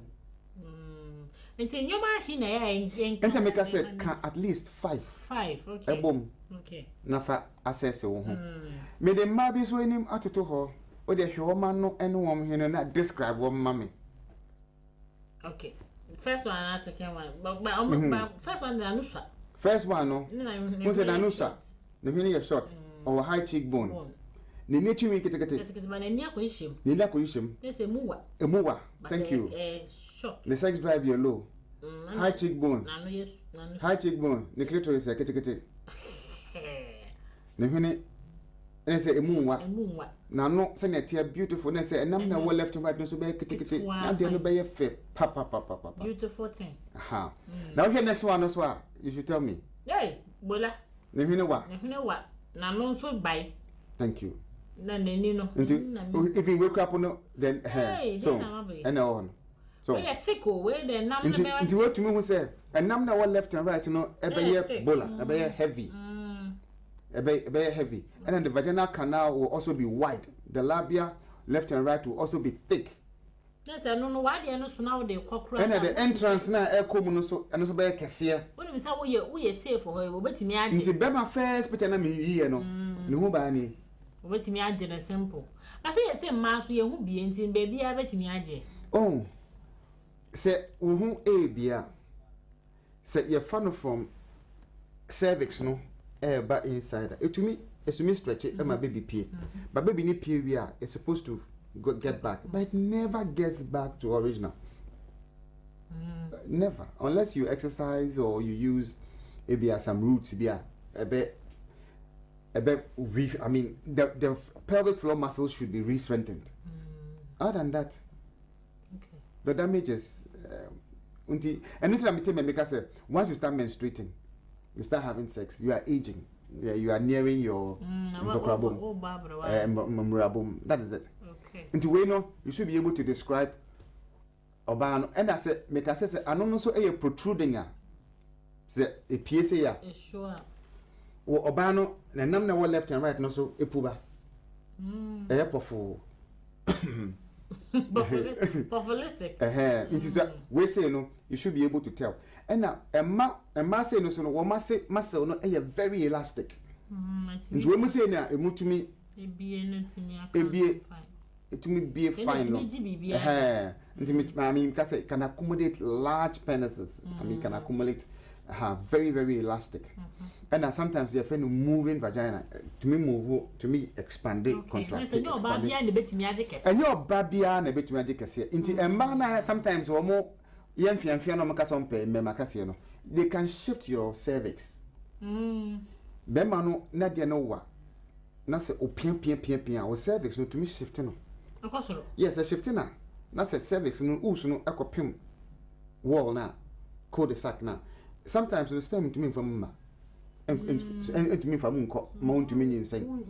Nti nyoma hi na ya enta make us can at least 5. Okay. Ebom. Okay. Na fa access wo ho. Me de ma bi so enim atoto ho. O de hwe wo ma no ene wo hene na describe wo ma me. Okay. First one and second one. But first one na nusa. First one no. Who said anusa? The hene your short or high cheekbone. Ni nechi wi ketekete. Ketekete ba na ni akoyishim. Ni na akoyishim. Yes emuwa. Emuwa. Thank you. Short. The sex drive you low. High cheekbone. Yes. High cheekbone. The clitoris ketekete. Ne hene ene say emuwa. Na no say na tia beautiful na say enam na wo left and right no so be ketekete. Na dey no be fe pa. Beautiful thing. Now here next one also you should tell me. Hey, bola. Ne hene wa. Na no so buy. Thank you. Na neni no. If you wake up no then so and on. So we thick we the nam na into what to me who say and nam na one left and right no ebe bola ebe heavy. Ebe heavy. And then the vaginal canal will also be wide. The labia left and right will also be thick. Yes, I don't know why they are not so now they cockroach. And at the entrance now air come so and also be kesier. When we say we are safe for her, we bet me age. Into bema first but na me yi no. Ne ho ba ni. We bet me age na simple. I say ma so ye hu bi entin baby a bet me age. Oh. Say hu e bia. Say you fan from cervix no ba inside. It stretch it my baby pee. But baby ni pee we are it's supposed to get back, but it never gets back to original. Never, unless you exercise or you use maybe some roots. I mean, the pelvic floor muscles should be re-strengthened. Other than that, the damage is. And it's because once you start menstruating, you start having sex, you are aging. Yeah, you are nearing your that is it. Okay. Into way no, you should be able to describe Obano. And I said, make I say, I don't know so a protruding a PSA ya. Sure. Or Obano, and number one left and right, no so a puba. Airport. Populistic. It is a we say no, you should be able to tell. And now a mass say no so no muscle no a very elastic. And when we say now a move to me it to me be a fine no. I mean can accommodate large penises. I mean can accumulate very, very elastic. And sometimes they're moving vagina to me expand it, contract it, expand it. And your babia and a bit magic here. Into a man sometimes or more young fiano they can shift your cervix. Bemano nadia noa. Nasa opian or cervix no to me shifting. Yes, a shifting. Nasa cervix no usuno aquapim wall now. Cul-de-sac now. Sometimes the sperm to me from and to me from mount to me insane.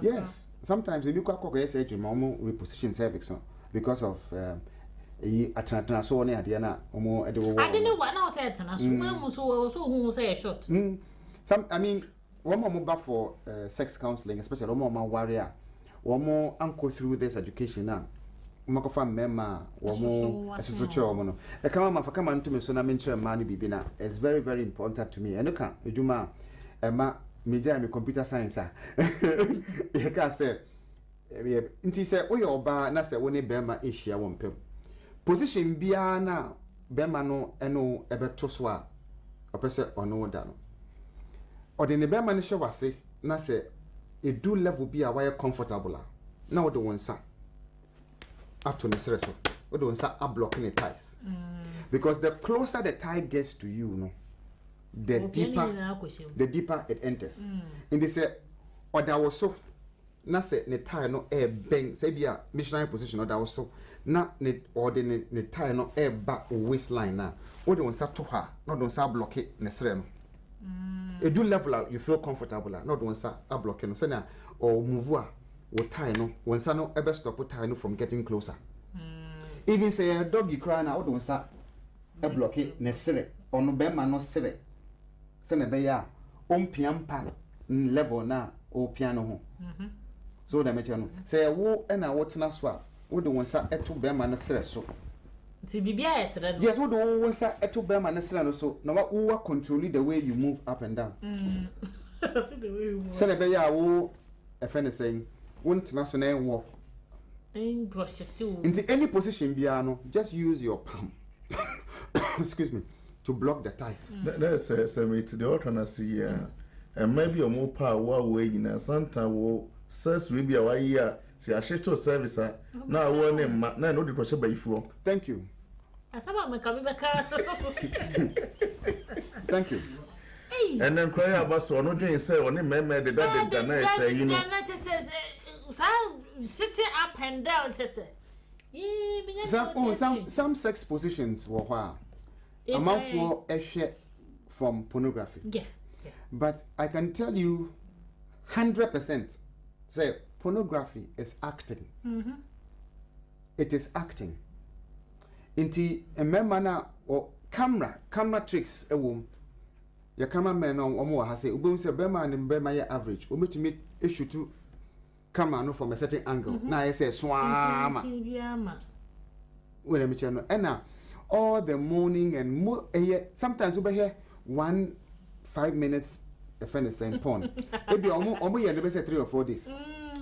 Yes, sometimes if you call surgery, mom reposition cervix because of a transona at Diana or more. I don't know what I said. So say a shot. Some, I mean, one more back for sex counseling, especially one more warrior, one more uncle through this education now. Makofa mema womo esosocho womo e kama mafaka man to me so na menche man bibina is very, very important to me. Enoka ejuma ema media me computer science e ka say nti say wo yoba na say woni bema ehia wo mpem position bia na bema no eno ebeto so a opese ono da no ode ne bema ne hye wase na say edu level bia why comfortable na wo de wonsa after the stress, we don't start blocking the ties. Because the closer the tie gets to you, no, the deeper it enters. And they say, or that was so, na say the tie no air bang, say be a missionary position, or that was so, na or the tie no air back waistline now. Or don't start to her, not don't start block it necessarily. A do level out, you feel comfortable, not don't start blocking, so now or move. What tie no when no ever stop tie no from getting closer. Even say a doggy cry now don't start a blockade necessary or no bema no silly. Send a bear piampa level na o piano. So the mechano say a wo and a water na swap. Would the one sat at 2 bema necessary so. Yes, what do one sat at 2 bema necessary so no what who control the way you move up and down. Send a bear wo a friend is saying won't national walk into any position piano, just use your palm excuse me to block the ties. That's the alternacy and maybe a more power way in Santa will says we be a year. See a shit service now one name no the question by you. Thank you. Thank you. And then cry about so no doing say only men the that say you know. Sitting up and down, sister. Some sex positions were a mouth for a share from pornography. Yeah. But I can tell you 100% say pornography is acting. It is acting. Into a member or camera tricks a woman. Your cameraman on more has said, Ubum say Bema and Bema average. Umi to meet issue to camera no from a certain angle. Now I say swam. Wait a minute, and now all the morning and more sometimes over here 5 minutes a friend is saying porn. Maybe almost never say 3 or 4 days.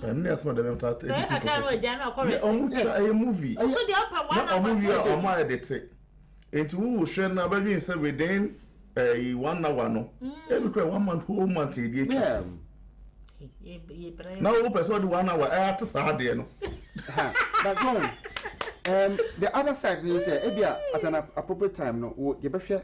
And that's what I'm talking about. A movie. Also the upper one movie or my edit. Into who share never been said within 1 hour no. Every 1 month, whole month. Yeah. Now, person 1 hour. I have to start there. No, that's wrong. The other side is ebia at an appropriate time no you behwe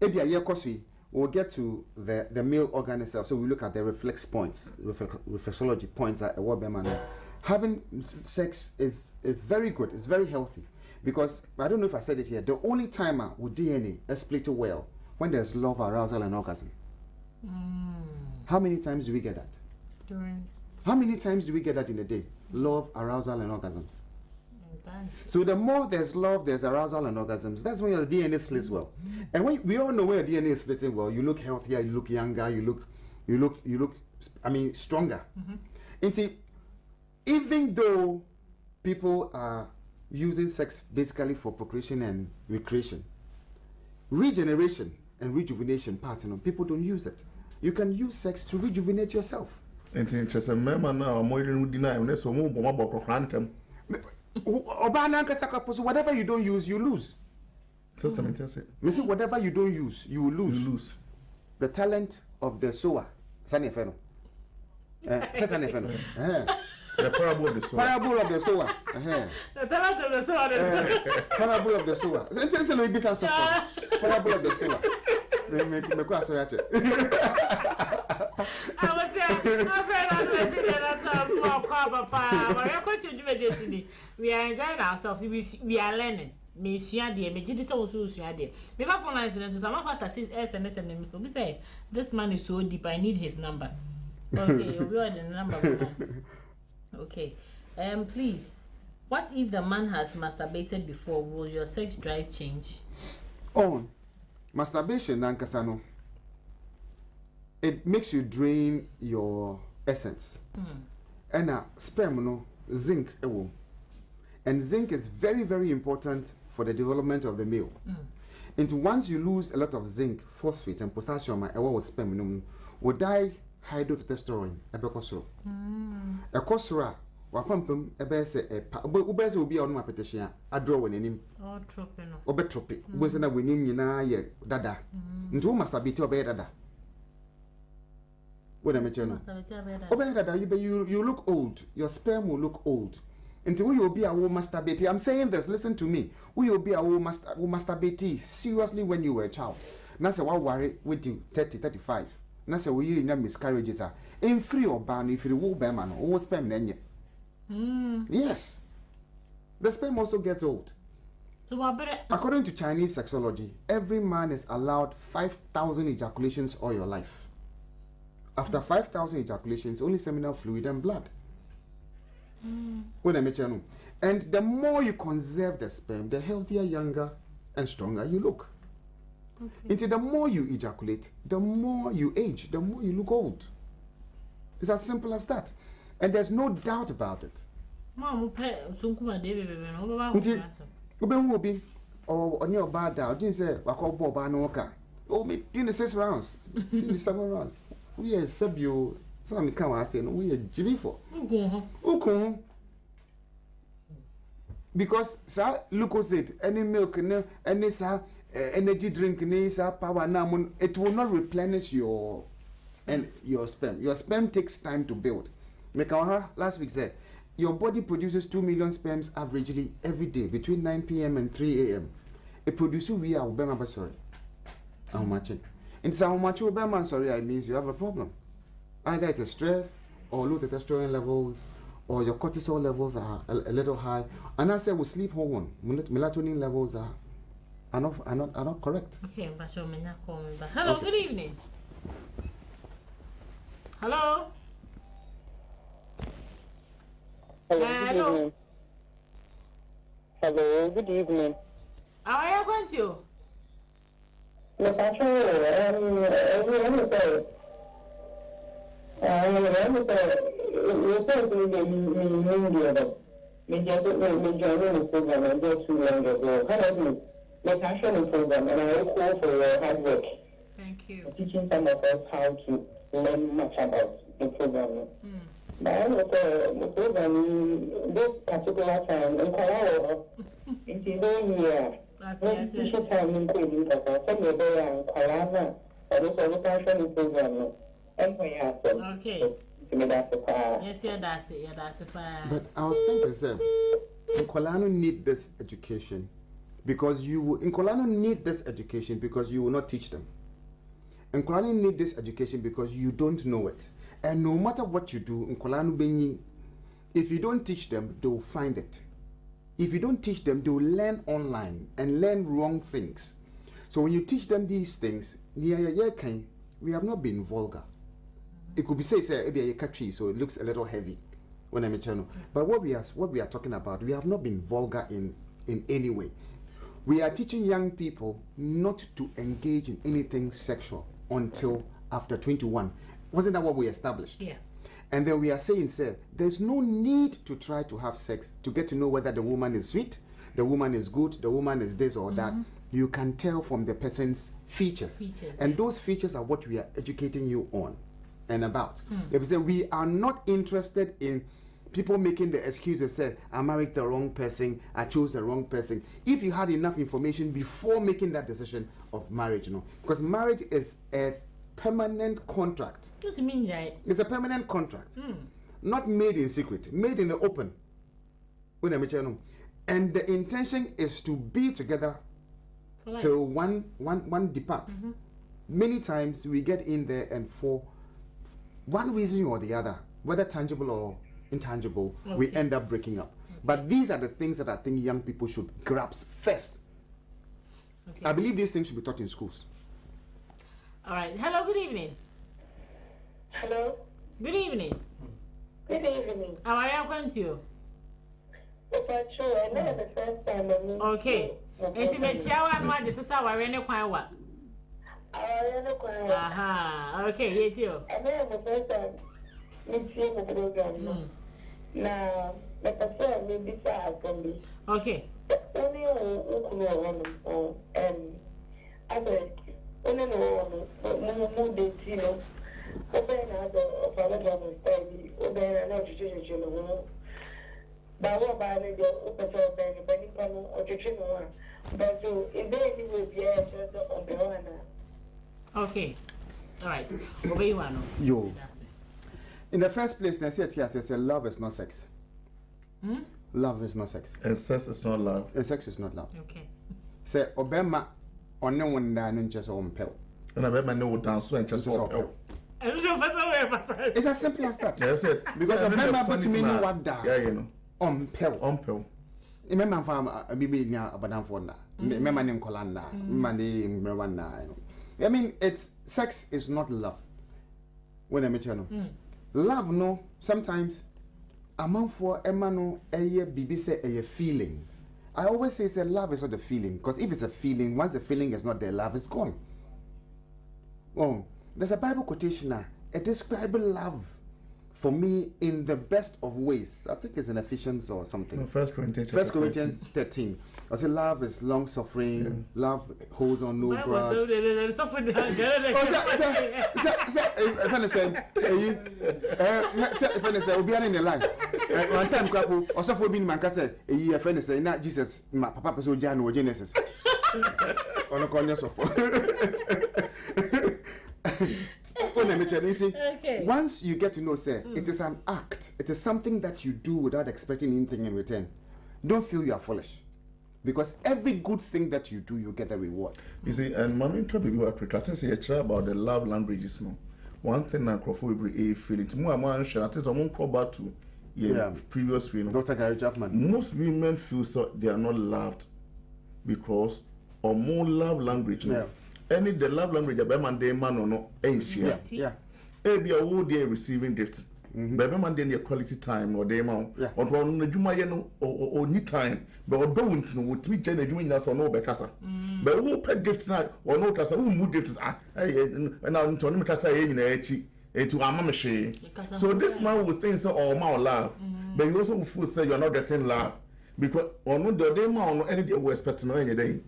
ebia ye kosi we'll get to the male organ itself. So we look at the reflex points, reflexology points at a woman. Having sex is very good, it's very healthy. Because I don't know if I said it here, the only timer with DNA is split well when there's love, arousal, and orgasm. How many times do we get that? How many times do we get that in a day? Love, arousal, and orgasms. So the more there's love, there's arousal and orgasms. That's when your DNA splits well. And when we all know where your DNA is splitting well, you look healthier, you look younger, you look. I mean, stronger. And see, even though people are using sex basically for procreation and recreation, regeneration and rejuvenation partner, people don't use it. You can use sex to rejuvenate yourself. And just a member now, more than deny, so whatever you don't use, you lose. Whatever you don't use, you will lose. You lose. The talent of the sower. The parable of the sower. Parable of the sower. The talent of the sower. Parable of the sower. Parable of the sower. I was saying, we are enjoying ourselves. We are learning. Me share dear, me did also share dear. Me for instance, to some of us that is SNS and we say this man is so deep. I need his number. Okay, you are the number. Okay, please. What if the man has masturbated before? Will your sex drive change? Oh, masturbation, Nankasano. It makes you drain your essence. And sperm, no, zinc, and zinc is very, very important for the development of the male. And once you lose a lot of zinc, phosphate, and potassium, sperm, will die hydrotestosterone, a becosro. A cosra, wapampum, a bese, ubese will be on my petition, a draw when him. Oh, tropino. Obetropi, wasn't a winning yena, dada. Into masturbate or dada. What am I telling you? You look old. Your sperm will look old. Until we will be a woman masturbate. I'm saying this, listen to me. We will be a woman masturbate seriously when you were a child. Now say what worry with you 30, 35. Now say we you miscarriages are in free or ban if you will be man or sperm then yes. The sperm also gets old. So according to Chinese sexology, every man is allowed 5,000 ejaculations all your life. After 5,000 ejaculations, only seminal fluid and blood. When I met you, and the more you conserve the sperm, the healthier, younger, and stronger you look. Until the more you ejaculate, the more you age, the more you look old. It's as simple as that, and there's no doubt about it. Or on your bad down, didn't say, I call Bob Anoka. Oh, me, didn't 6 rounds, didn't 7 rounds. We are Sabio, some come I say, no, we are Jimmy for. Okay. Because, sir, look said, any milk, any sir, energy drink, any sir, power namun, it will not replenish your sperm. Your sperm takes time to build. Mekawaha last week said, your body produces 2 million sperms averagely every day between 9 p.m. and 3 a.m. It produces we are Obama, sorry. How much? In some much Obama, sorry, I means you have a problem. Either it is stress or low testosterone levels or your cortisol levels are a little high. And I say with sleep hormone, melatonin levels are not correct. Okay, but you're not calling back. Hello, okay. Good evening. Hello. Hello. Hello, good evening. How are you going to? Look, Thank you. Teaching some of us how to learn much about the program. But the program, this particular time, in the year, when teacher time in Queen, some of the Kalana, or the solution program, and we have okay. Yes, yeah, that's it. Yeah, that's it. But I was thinking, sir, Nkolano need this education because you need this education because you will not teach them. Nkolano need this education because you don't know it. And no matter what you do, Nkolano benyi, if you don't teach them, they will find it. If you don't teach them, they will learn online and learn wrong things. So when you teach them these things, we have not been vulgar. It could be say maybe a catchy, so it looks a little heavy when I'm channel. But what we are talking about, we have not been vulgar in any way. We are teaching young people not to engage in anything sexual until after 21. Wasn't that what we established? Yeah. And then we are saying, there's no need to try to have sex to get to know whether the woman is sweet, the woman is good, the woman is this or that. You can tell from the person's features. And those features are what we are educating you on and about. If we say we are not interested in people making the excuses, say, I married the wrong person, I chose the wrong person. If you had enough information before making that decision of marriage, because marriage is a permanent contract. What do you mean, right? It's a permanent contract, not made in secret, made in the open. And the intention is to be together till one departs. Many times we get in there and for one reason or the other, whether tangible or intangible, we end up breaking up. But these are the things that I think young people should grasp first. I believe these things should be taught in schools. All right. Hello, good evening. Hello. Good evening. Good evening. How are you going to you? I know the first time. Okay. And see, make sure I know this is how I run a choir. Aha. Okay, here too. I know the first time. Meeting the program. Now, the person may be sad. Okay. Only one and other. Only no dating. Open another of study. Open another situation. But what about the open or teaching one? But so in there, you will be on the one. Okay. All right. Obey one. Yo. In the first place, I said love is not sex. Love is not sex. And sex is not love. And sex is not love. Okay. Say Obama on no one down just on pill. And I bet my no dance and just on pill. It's as simple as that. Yes, it. Because Obama put me in what down. Yeah, you know. On pill. On pill. Remember, farm a baby near Abadan for now. Remember, in Colanda, Monday, Merwana. I mean, it's sex is not love. When I meet you, love, no, sometimes among for Emano, a year, BB say a feeling. I always say love is not a feeling, because if it's a feeling, once the feeling is not there, love is gone. Oh, there's a Bible quotation now, it describes love for me in the best of ways. I think it's in Ephesians or something. No, 1 Corinthians 13. I say love is long suffering, love holds on no grudge. One time, couple, or so for being man, said, a year friend say, not Jesus, my papa, so Jan or Genesis. On a corner of okay. Once you get to know, say, it is an act, it is something that you do without expecting anything in return. Don't feel you are foolish. Because every good thing that you do, you get a reward. You see, and mommy told me I think say a chat about the love languages. No, one thing I prefer a feeling. To more man share. I think someone call back to previous week. Dr. Gary Chapman. Most women feel so they are not loved because or more love language. No? Any the love language about man day man or no ain't share. Yeah. Be a whole day receiving gifts. Baby man then your quality time or day man or one the juma or need time but don't know what me generate doing that or no bekasa but who pet gifts now or no kasa who mood gifts and now to me kasa in to mama she so this man will think so or more love but you also feel say you're not getting love because or no the day man or any day we expect no any day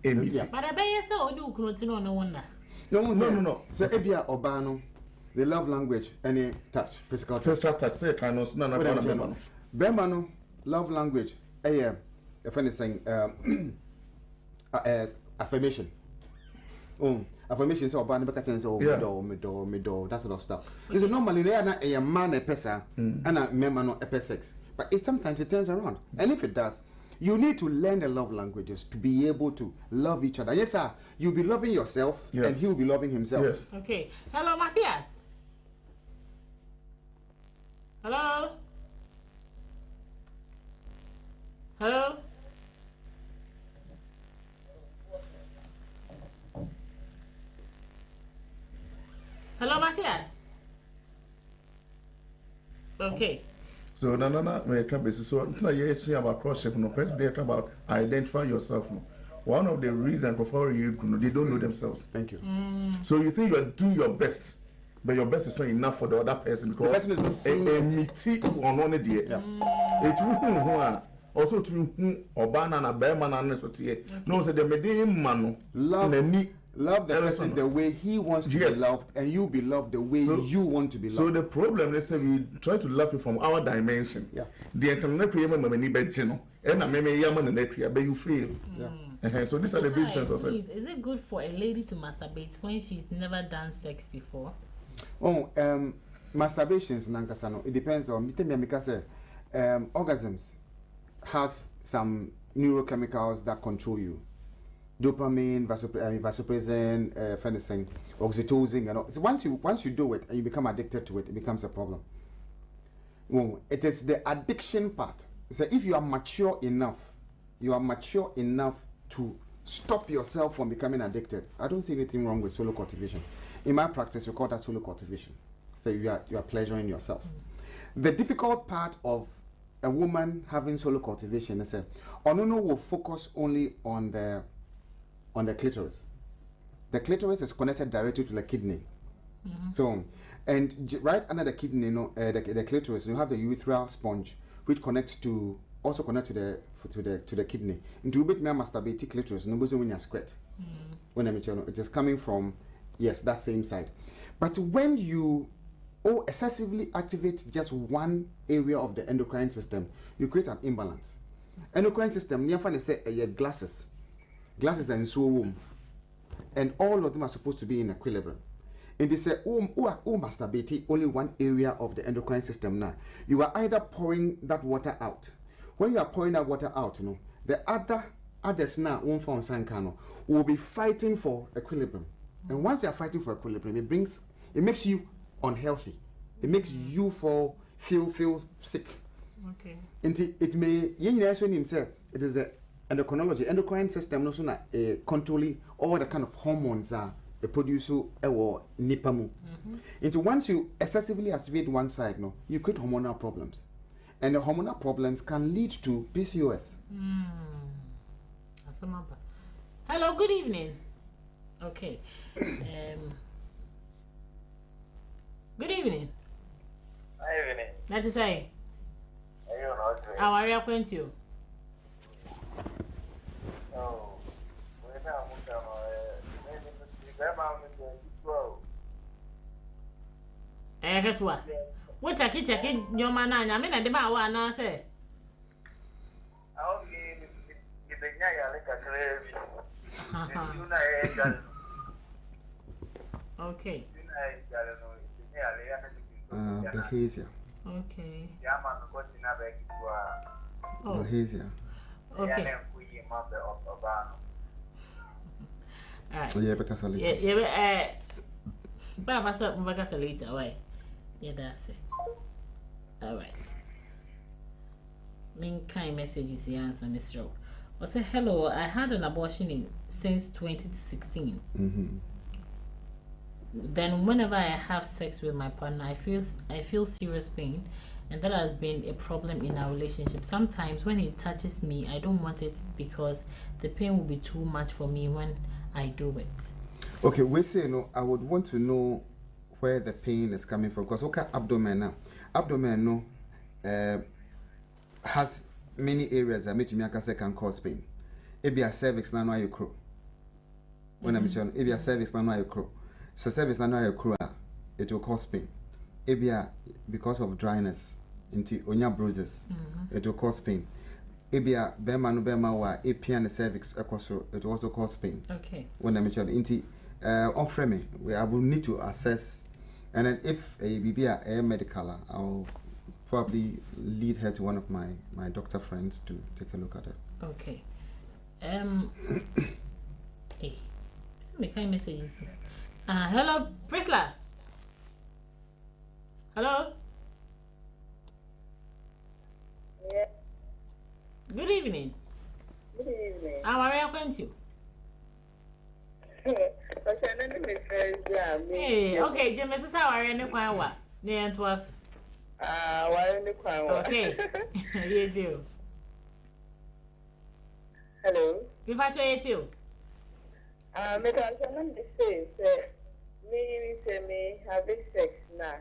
but I bet so do kuno no wonder no so ebia obano the love language, any touch, physical touch. Say kind of no. Bemano, love language. If anything, affirmation. Affirmation. So, about the middle, that sort of stuff. Because normally they are not a man a person and a member not a sex, but sometimes it turns around. And if it does, you need to learn the love languages to be able to love each other. Yes, sir. You'll be loving yourself, and he'll be loving himself. Yes. Okay. Hello, Matthias. Hello. Hello. Hello, Matthias. Okay. So Nana may come so until you see about cross-ship, no press be about identify yourself. No. One of the reasons for you they don't know themselves. Thank you. So you think you are doing your best, but your best is not enough for the other person because the person is not seeing it on one day. It will also to Obana na Berman and Sotie. No, say the Medin Manu love the person the way he wants to be loved, and you be loved the way you want to be loved. So the problem, let's say we try to love you from our dimension. Yeah. The internet creator many bedjeno, and I may yaman and etria, but you fail. Yeah. So these are the business of it. Is it good for a lady to masturbate when she's never done sex before? Oh, masturbations, Nankasano. It depends on because orgasms has some neurochemicals that control you. Dopamine, vasopressin, phenytoin, oxytocin, and all. So once you do it and you become addicted to it, it becomes a problem. Well, it is the addiction part. So if you are mature enough to stop yourself from becoming addicted, I don't see anything wrong with solo cultivation. In my practice, we call that solo cultivation. So you are pleasuring yourself. The difficult part of a woman having solo cultivation is that Onono will focus only on the clitoris. The clitoris is connected directly to the kidney. So, and right under the kidney, the clitoris, you have the urethral sponge, which connects to the kidney. Into bit me masturbate clitoris, no goes when you squirt. When it is coming from that same side. But when you excessively activate just one area of the endocrine system, you create an imbalance. Endocrine system, near find say glasses and so and all of them are supposed to be in equilibrium. And they say, masturbate only one area of the endocrine system now. You are either pouring that water out. When you are pouring that water out, the others now will be fighting for equilibrium. And once they are fighting for equilibrium, it makes you unhealthy. It makes you feel sick. Okay. And it may himself. It is the endocrine system no sooner controlling all the kind of hormones are produce nipamu. Into once you excessively activate one side, you create hormonal problems. And the hormonal problems can lead to PCOS. Hello, good evening. Okay. Good evening. Good evening. That is say. How are you acquainted you? Oh, what checking your man? I mean, I demand one answer. Okay. Behavior. Okay. Behavior. Okay. Alright. Yeah, because I but I said, because later, why? Yeah, that's it. Alright. Main kind messages here on this show. I say hello. I had an abortion since 2016. Then whenever I have sex with my partner, I feel serious pain, and that has been a problem in our relationship. Sometimes when it touches me, I don't want it because the pain will be too much for me when I do it. Okay, we say I would want to know where the pain is coming from, because abdomen now. Abdomen has many areas that make me can cause pain. It be a cervix now you crow. When I'm saying it be a cervix now you crow. So cervix now you crow, it will cause pain. It be because of dryness into onya bruises. It will cause pain. It be a bema wa AP and the cervix it will also cause pain. Okay. When I'm saying into offer me, I will need to assess, and then if a BB medical, I'll probably lead her to one of my doctor friends to take a look at it. Okay. Hey, some kind messages. Hello, Priscilla. Hello. Yeah. Good evening. Good evening. How are you going to? Hey, okay, Jim, this is how I ran the choir. Near to us. Why in the choir? Okay. You too. Hello. If I try it too. Because I'm not the same. Me having sex now.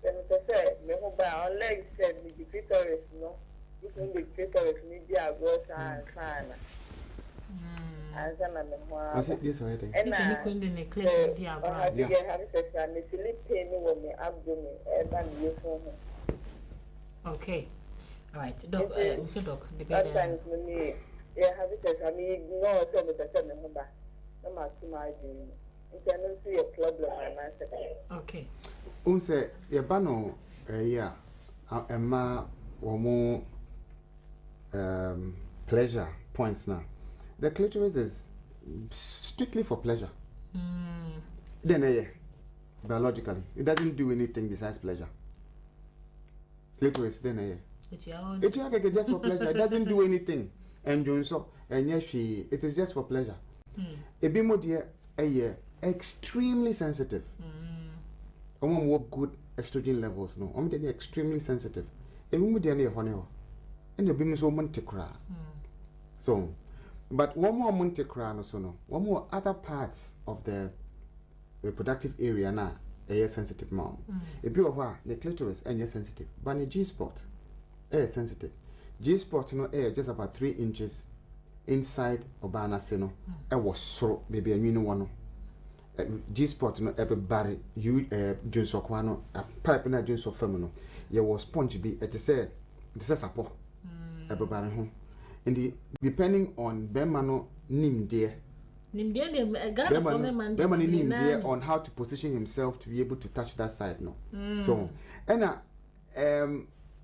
Then I said, me who buy on legs said me the clitoris, no. Even the clitoris media goes and fine. And then I'm Was it this already? and I Couldn't necklace, dear. having sex and it's really paining when me abdomen and you for me. Okay. All right. Doc, Mr. Doc, the That bed. time when me having sex, I mean, no, so with the same number. No matter my dream. You cannot see a problem and I said, Okay. Unse yebano yeah emma omo pleasure points now. The clitoris is strictly for pleasure. Then biologically it doesn't do anything besides pleasure. Clitoris then it's just for pleasure. It doesn't do anything. And Junso and yes it is just for pleasure. Ebimo dear extremely sensitive. More good estrogen levels no. They are extremely sensitive. Even with the honey, and the beam so monticra. So, but one more monticra no so no. One more other parts of the reproductive area na sensitive mom. A bit of the clitoris and sensitive, but the G spot sensitive. G spot no just about 3 inches inside Obana seno. Was so baby and you know one. G spot no everybody you Junso Kwano a pipe na Junso feminine. Ye was sponge be it is support everybody home. And depending on Bemano nim dear. Nim dear on how to position himself to be able to touch that side no. So and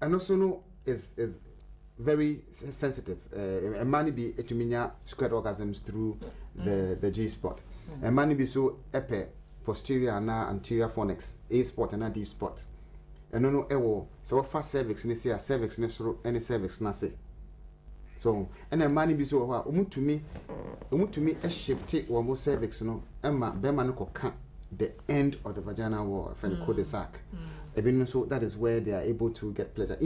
also no is very sensitive. A man be etuminya squared orgasms through the G spot. A man be so epe posterior and anterior fornix, A spot and a deep spot. And no ewo so fast cervix ni say cervix ni so any cervix na say. So and a man be so umutumi a shifty or more cervix no emma bema no ka the end of the vaginal wall friend called the sac. So that is where they are able to get pleasure.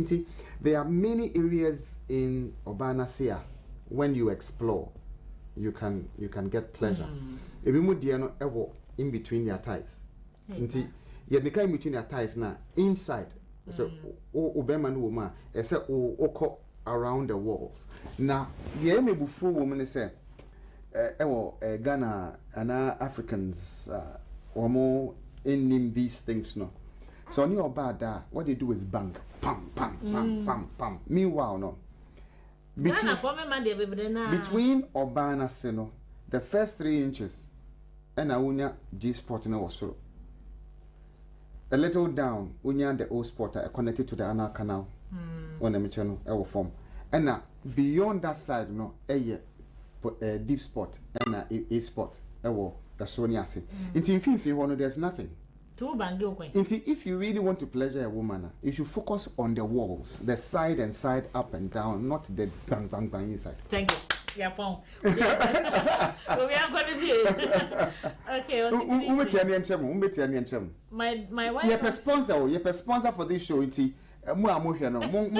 There are many areas in Urbana Sea when you explore, you can get pleasure. In between your thighs. You in between your thighs now inside. So Obama woman, say around the walls. Now the enemy before woman say, Ghana and Africans or more in these things no. So on your bad what they do is bang, pam, pam, pam, pam, pam. Meanwhile, no. Between Urbana Seno, the first 3 inches, and Unya G spot in our so. A little down, Unya the O spot connected to the anal canal. On the channel, our form. And now beyond that side, no, a deep spot and a spot, that's what you say. In there's nothing. If you really want to pleasure a woman, you should focus on the walls, the side and side, up and down, not the bang bang bang inside. Thank you. Yeah, phone. We are going to do. Okay. My wife. You're a sponsor for this show. Mo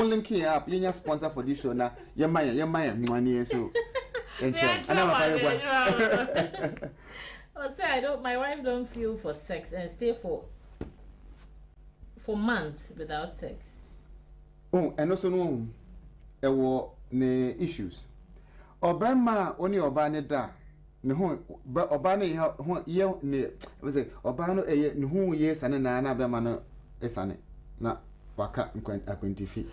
link up. You're a sponsor for this show now. You're my money so. My wife don't feel for sex and stay for months without sex. Oh, and also no, there were issues. Obama only Obana da. No, but Obana ye ne was it Obano no who yes and na Bemano esane na waka akwantifi.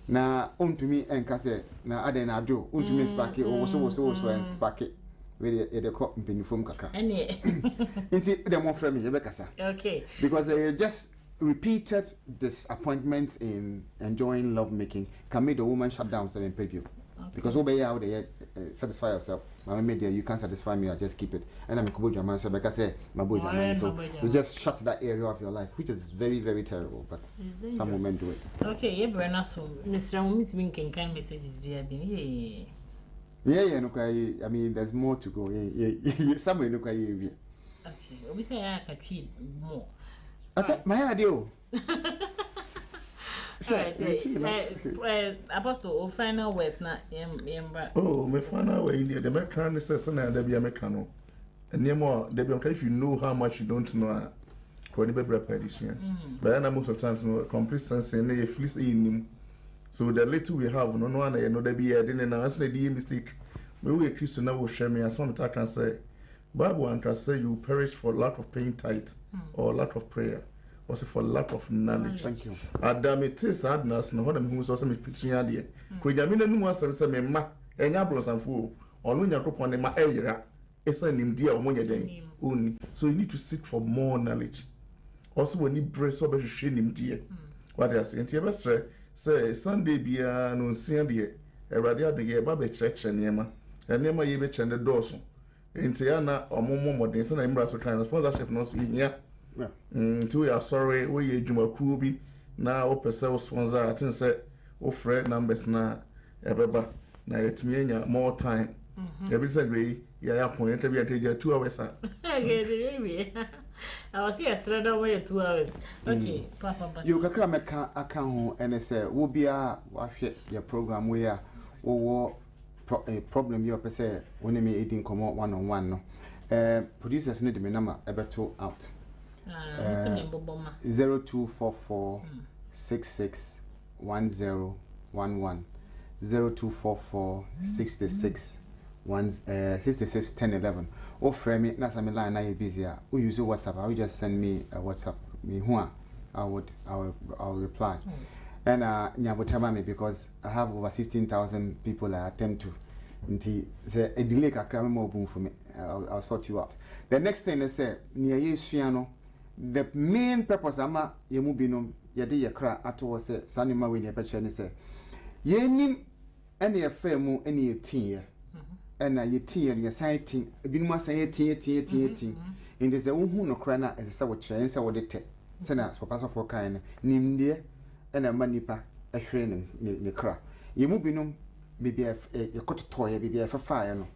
Na to me and kase na adena do to me sparky or so and sparky. The cop in uniform kaka. Any. Inti the more friendly Rebecca. Okay. Because just repeated disappointments in enjoying lovemaking can make the woman shut down and pay you. Because obey out there, satisfy yourself. My media, you can't satisfy me. I just keep it, and I'm a kubuja man. So, like I say, my buja man. So you just shut that area of your life, which is very, very terrible. But some women do it. Okay, yeah, but not so. Mr. Women's being kind messages via being. Yeah, no, I mean, there's more to go. Yeah, somewhere, no, okay, we say I can treat more. I said, my idea. Apostle, final words na oh, my final way in the American is a son and the Americano. And near more, if you know how much you don't know, when you be prepared this year. But most of the times, no complete sense and a fleece in him. So the little we have, no one, I know there be a dinner and answer the mistake. We a Christian now will share me as one attack and say, Bible and can say you perish for lack of paying tithe or lack of prayer. Also for lack of knowledge. Thank you. Adam it is sadness no one who also me picture there. Ko nyame nanu asem se me ma enya bronsanfo onu nyakopon ne ma eyira esa nimdia omonye den oni. So you need to seek for more knowledge. Also when you pray so be hwehwe nimdia. What I say ntia be say Sunday bia no nsia de Awurade adege ba be kyerɛkyerɛ niema. Niema ye be kyerɛ de dɔɔso. Ntia na omomo modern se na imra so kan sponsorship no so yia. To we are sorry, we Jumaku bi na opese sponsor. I think say offer numbers na ebeba na yetimienya more time. Every said we ya point be at 2 hours. I was here straight away 2 hours. Okay, Papa. You kakra meka aka ho ene say wo bia wa hwe your program we a wo problem you opese woni me edin komo one on one no. Producers need me number ebeto out. 0244 66 1011 0244 66 66 1011 or frame it na some line na busy we use WhatsApp. I will just send me a WhatsApp me who I will reply and nyabotama me because I have over 16,000 people I attempt to nti say a delay kakra me mo for me. I'll sort you out. The next thing is say near Yesuano. The main purpose ama yemu binom yede yekra ato se sanima we ne beche ne se yenim ene yefa mu ene yetin ena yetin ne science binom asan yetin inde se unhu no kra na ese se wo kire se wo de te se na papa so for kan nimde ena manipa ehwere ne kra yemu binom bibia yekototo ye bibia fafa ye no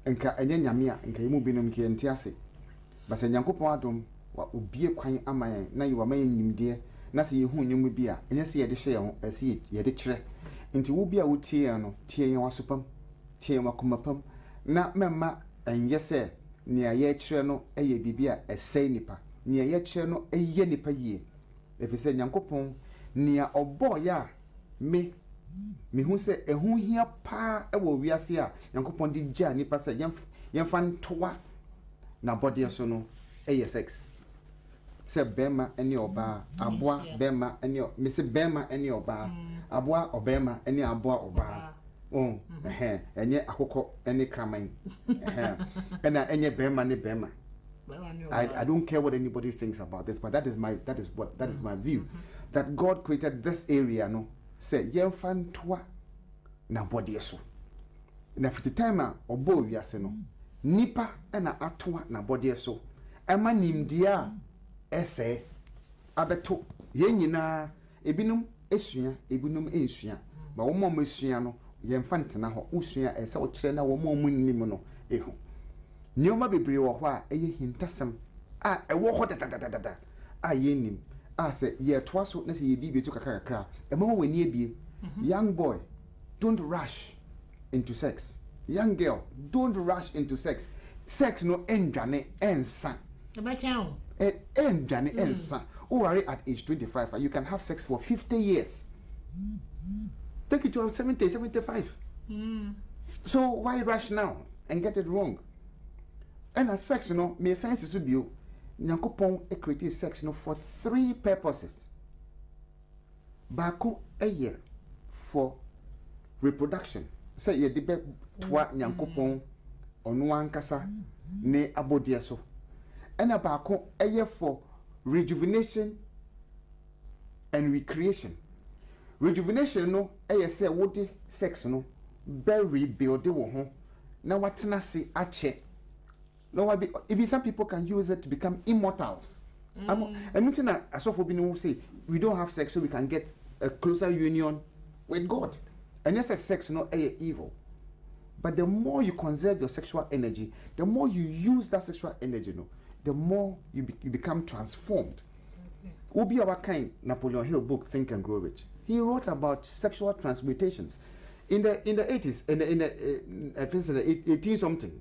enka enye nyame a enka yemu binom ke entiase basa nyankopon adom wa obie kwan amaye na yi wa maye nyimde na se yehu nyum bi a enye se yede hye ye ho ase yede kire nti wo bi a wotie no tie ye wasopam tie wakomapam na memma enye se ne aye kire no eye bibia esei nipa ne aye kire no eye nipa yie efise nyankopon nia obo ya me hu se ehu hia pa ewo wiase a nyankopon di gya nipa se yemfa ntoa na body so no eye sex se bema eni oba aboa bema eni me se bema eni oba aboa obema eni aboa oba enye akoko eni kraman ena enye bema ni bema. I don't care what anybody thinks about this, but that is my view. That God created this area no say yemfa ntoa na body so na fiti time a obo wiase no nipa ena atoa na body so ema nimdia ese abeto yenyina ebinom esua ebinom ensua ba wo mom esua no yemfa ntena ho usua ese wo kire na wo mom nim no ehu nioma bebre wo ho a eye hintasem a ewo ho dadadadada a yenim a se ye toa so na se ye bi betu kakakra ema wo wani ebie. Young boy, don't rush into sex. Young girl, don't rush into sex. Sex no endane ensa. Endane ensa. Already at age 25, you can have sex for 50 years. Take it to 70, 75. So why rush now and get it wrong? And a sex, me sense is to be Nyankopon created sex for 3 purposes. Bako a year. For reproduction. Say ye debe twa nyankopon onu ankasa ne abodie so. Ena baako eye for rejuvenation and recreation. Rejuvenation no say what sex no very build wo ho na watena se ache. No, even some people can use it to become immortals. And meeting as of will say we don't have sex so we can get a closer union with God. And yes, sex no evil. But the more you conserve your sexual energy, the more you use that sexual energy, the more you become transformed. Will be our kind Napoleon Hill book, Think and Grow Rich. He wrote about sexual transmutations in the 80s, in the 18 something.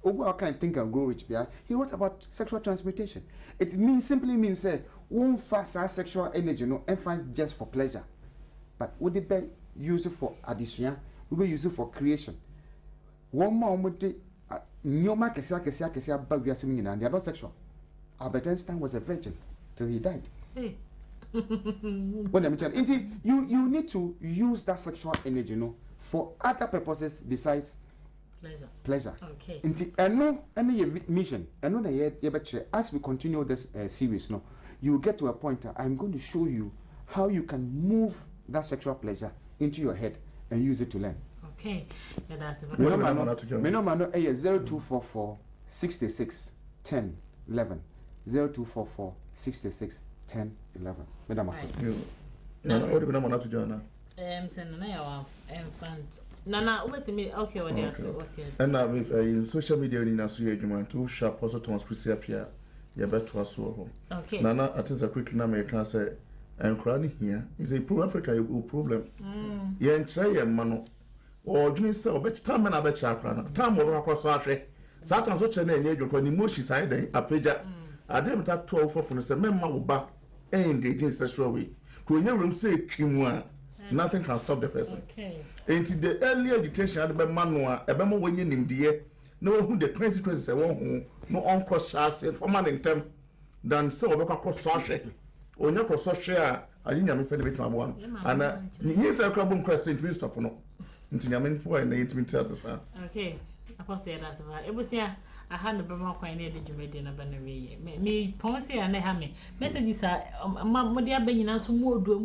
Our kind Think and Grow Rich. He wrote about sexual transmutation. It simply means won't fast our sexual energy, and find just for pleasure, but would it be used for addition? We will use it for creation. One more would the Nyoma Kesia bag we are singing, and they are not sexual. Albert Einstein was a virgin till he died. Hey. What I'm telling you, you need to use that sexual energy, for other purposes besides pleasure. Okay. And no, any mission, and no, as we continue this series, you get to a point. I'm going to show you how you can move that sexual pleasure into your head and use it to learn. Okay. Yeah, that's it. My number 0244 66 10 11 0244 66 10 11. Madam Master. Nana, what do you want to join? Nana, what's me? Okay, what you? And now with social media in Nasu, too sharp also Thomas Priscilla, you bet to us. Okay. Nana, I think a quick number can say, and crying here is a pro Africa problem. Yeah, and try a mano. Or do you say, bet time and I bet Chakran, time over across Sasha. Satan such an age when emotions I then a pager. I didn't have 12 for the member back and engaging sexual way. When your room say Kimwa, nothing can stop the person. Okay. And the early education had been manual, a bemo when you in the no who the 2027 no on cross shas for man in term than so about cross Sasha. Or not cross Sasha, I didn't have a bit my one. And here's a problem question to stop no. Until I mean for an 8 minutes. Okay. I say that's about it was here. I had a bema quite near the Jumedian Bannery. Me, Ponce and Hammy. Messages are Mamma Benina, so more do,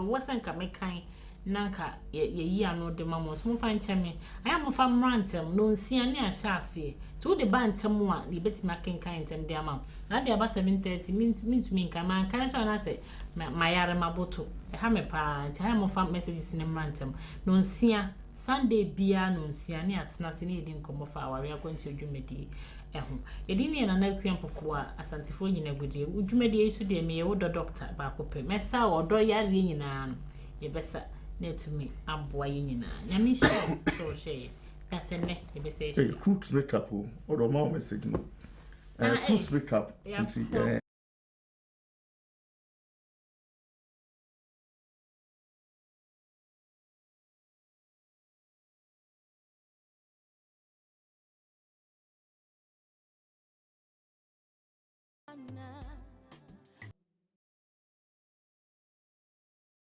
wasn't come kind. Nanka, ye no the mammas, more fine chemmy. I am a farm rantum, no see near chassis. To the band someone, the bits making kind and dear mam. Not the about 7:30 means me, come on, can't I say, my arama bottle. A hammer pint, I am of farm messages in a rantum. No see. Sunday bia no nsiane atena se ne yedi nkomo fa aware akwanti odwumedi eho yedi ne na na kwiampofo a asantifo nyina gudie odwumedi yesu de me ye wo doctor ba kope mesa odo yare nyina no ye besa na etumi aboa ye nyina nyame sho so hwe kasenne ye besa hey cooks makeup odo ma message no cooks makeup nti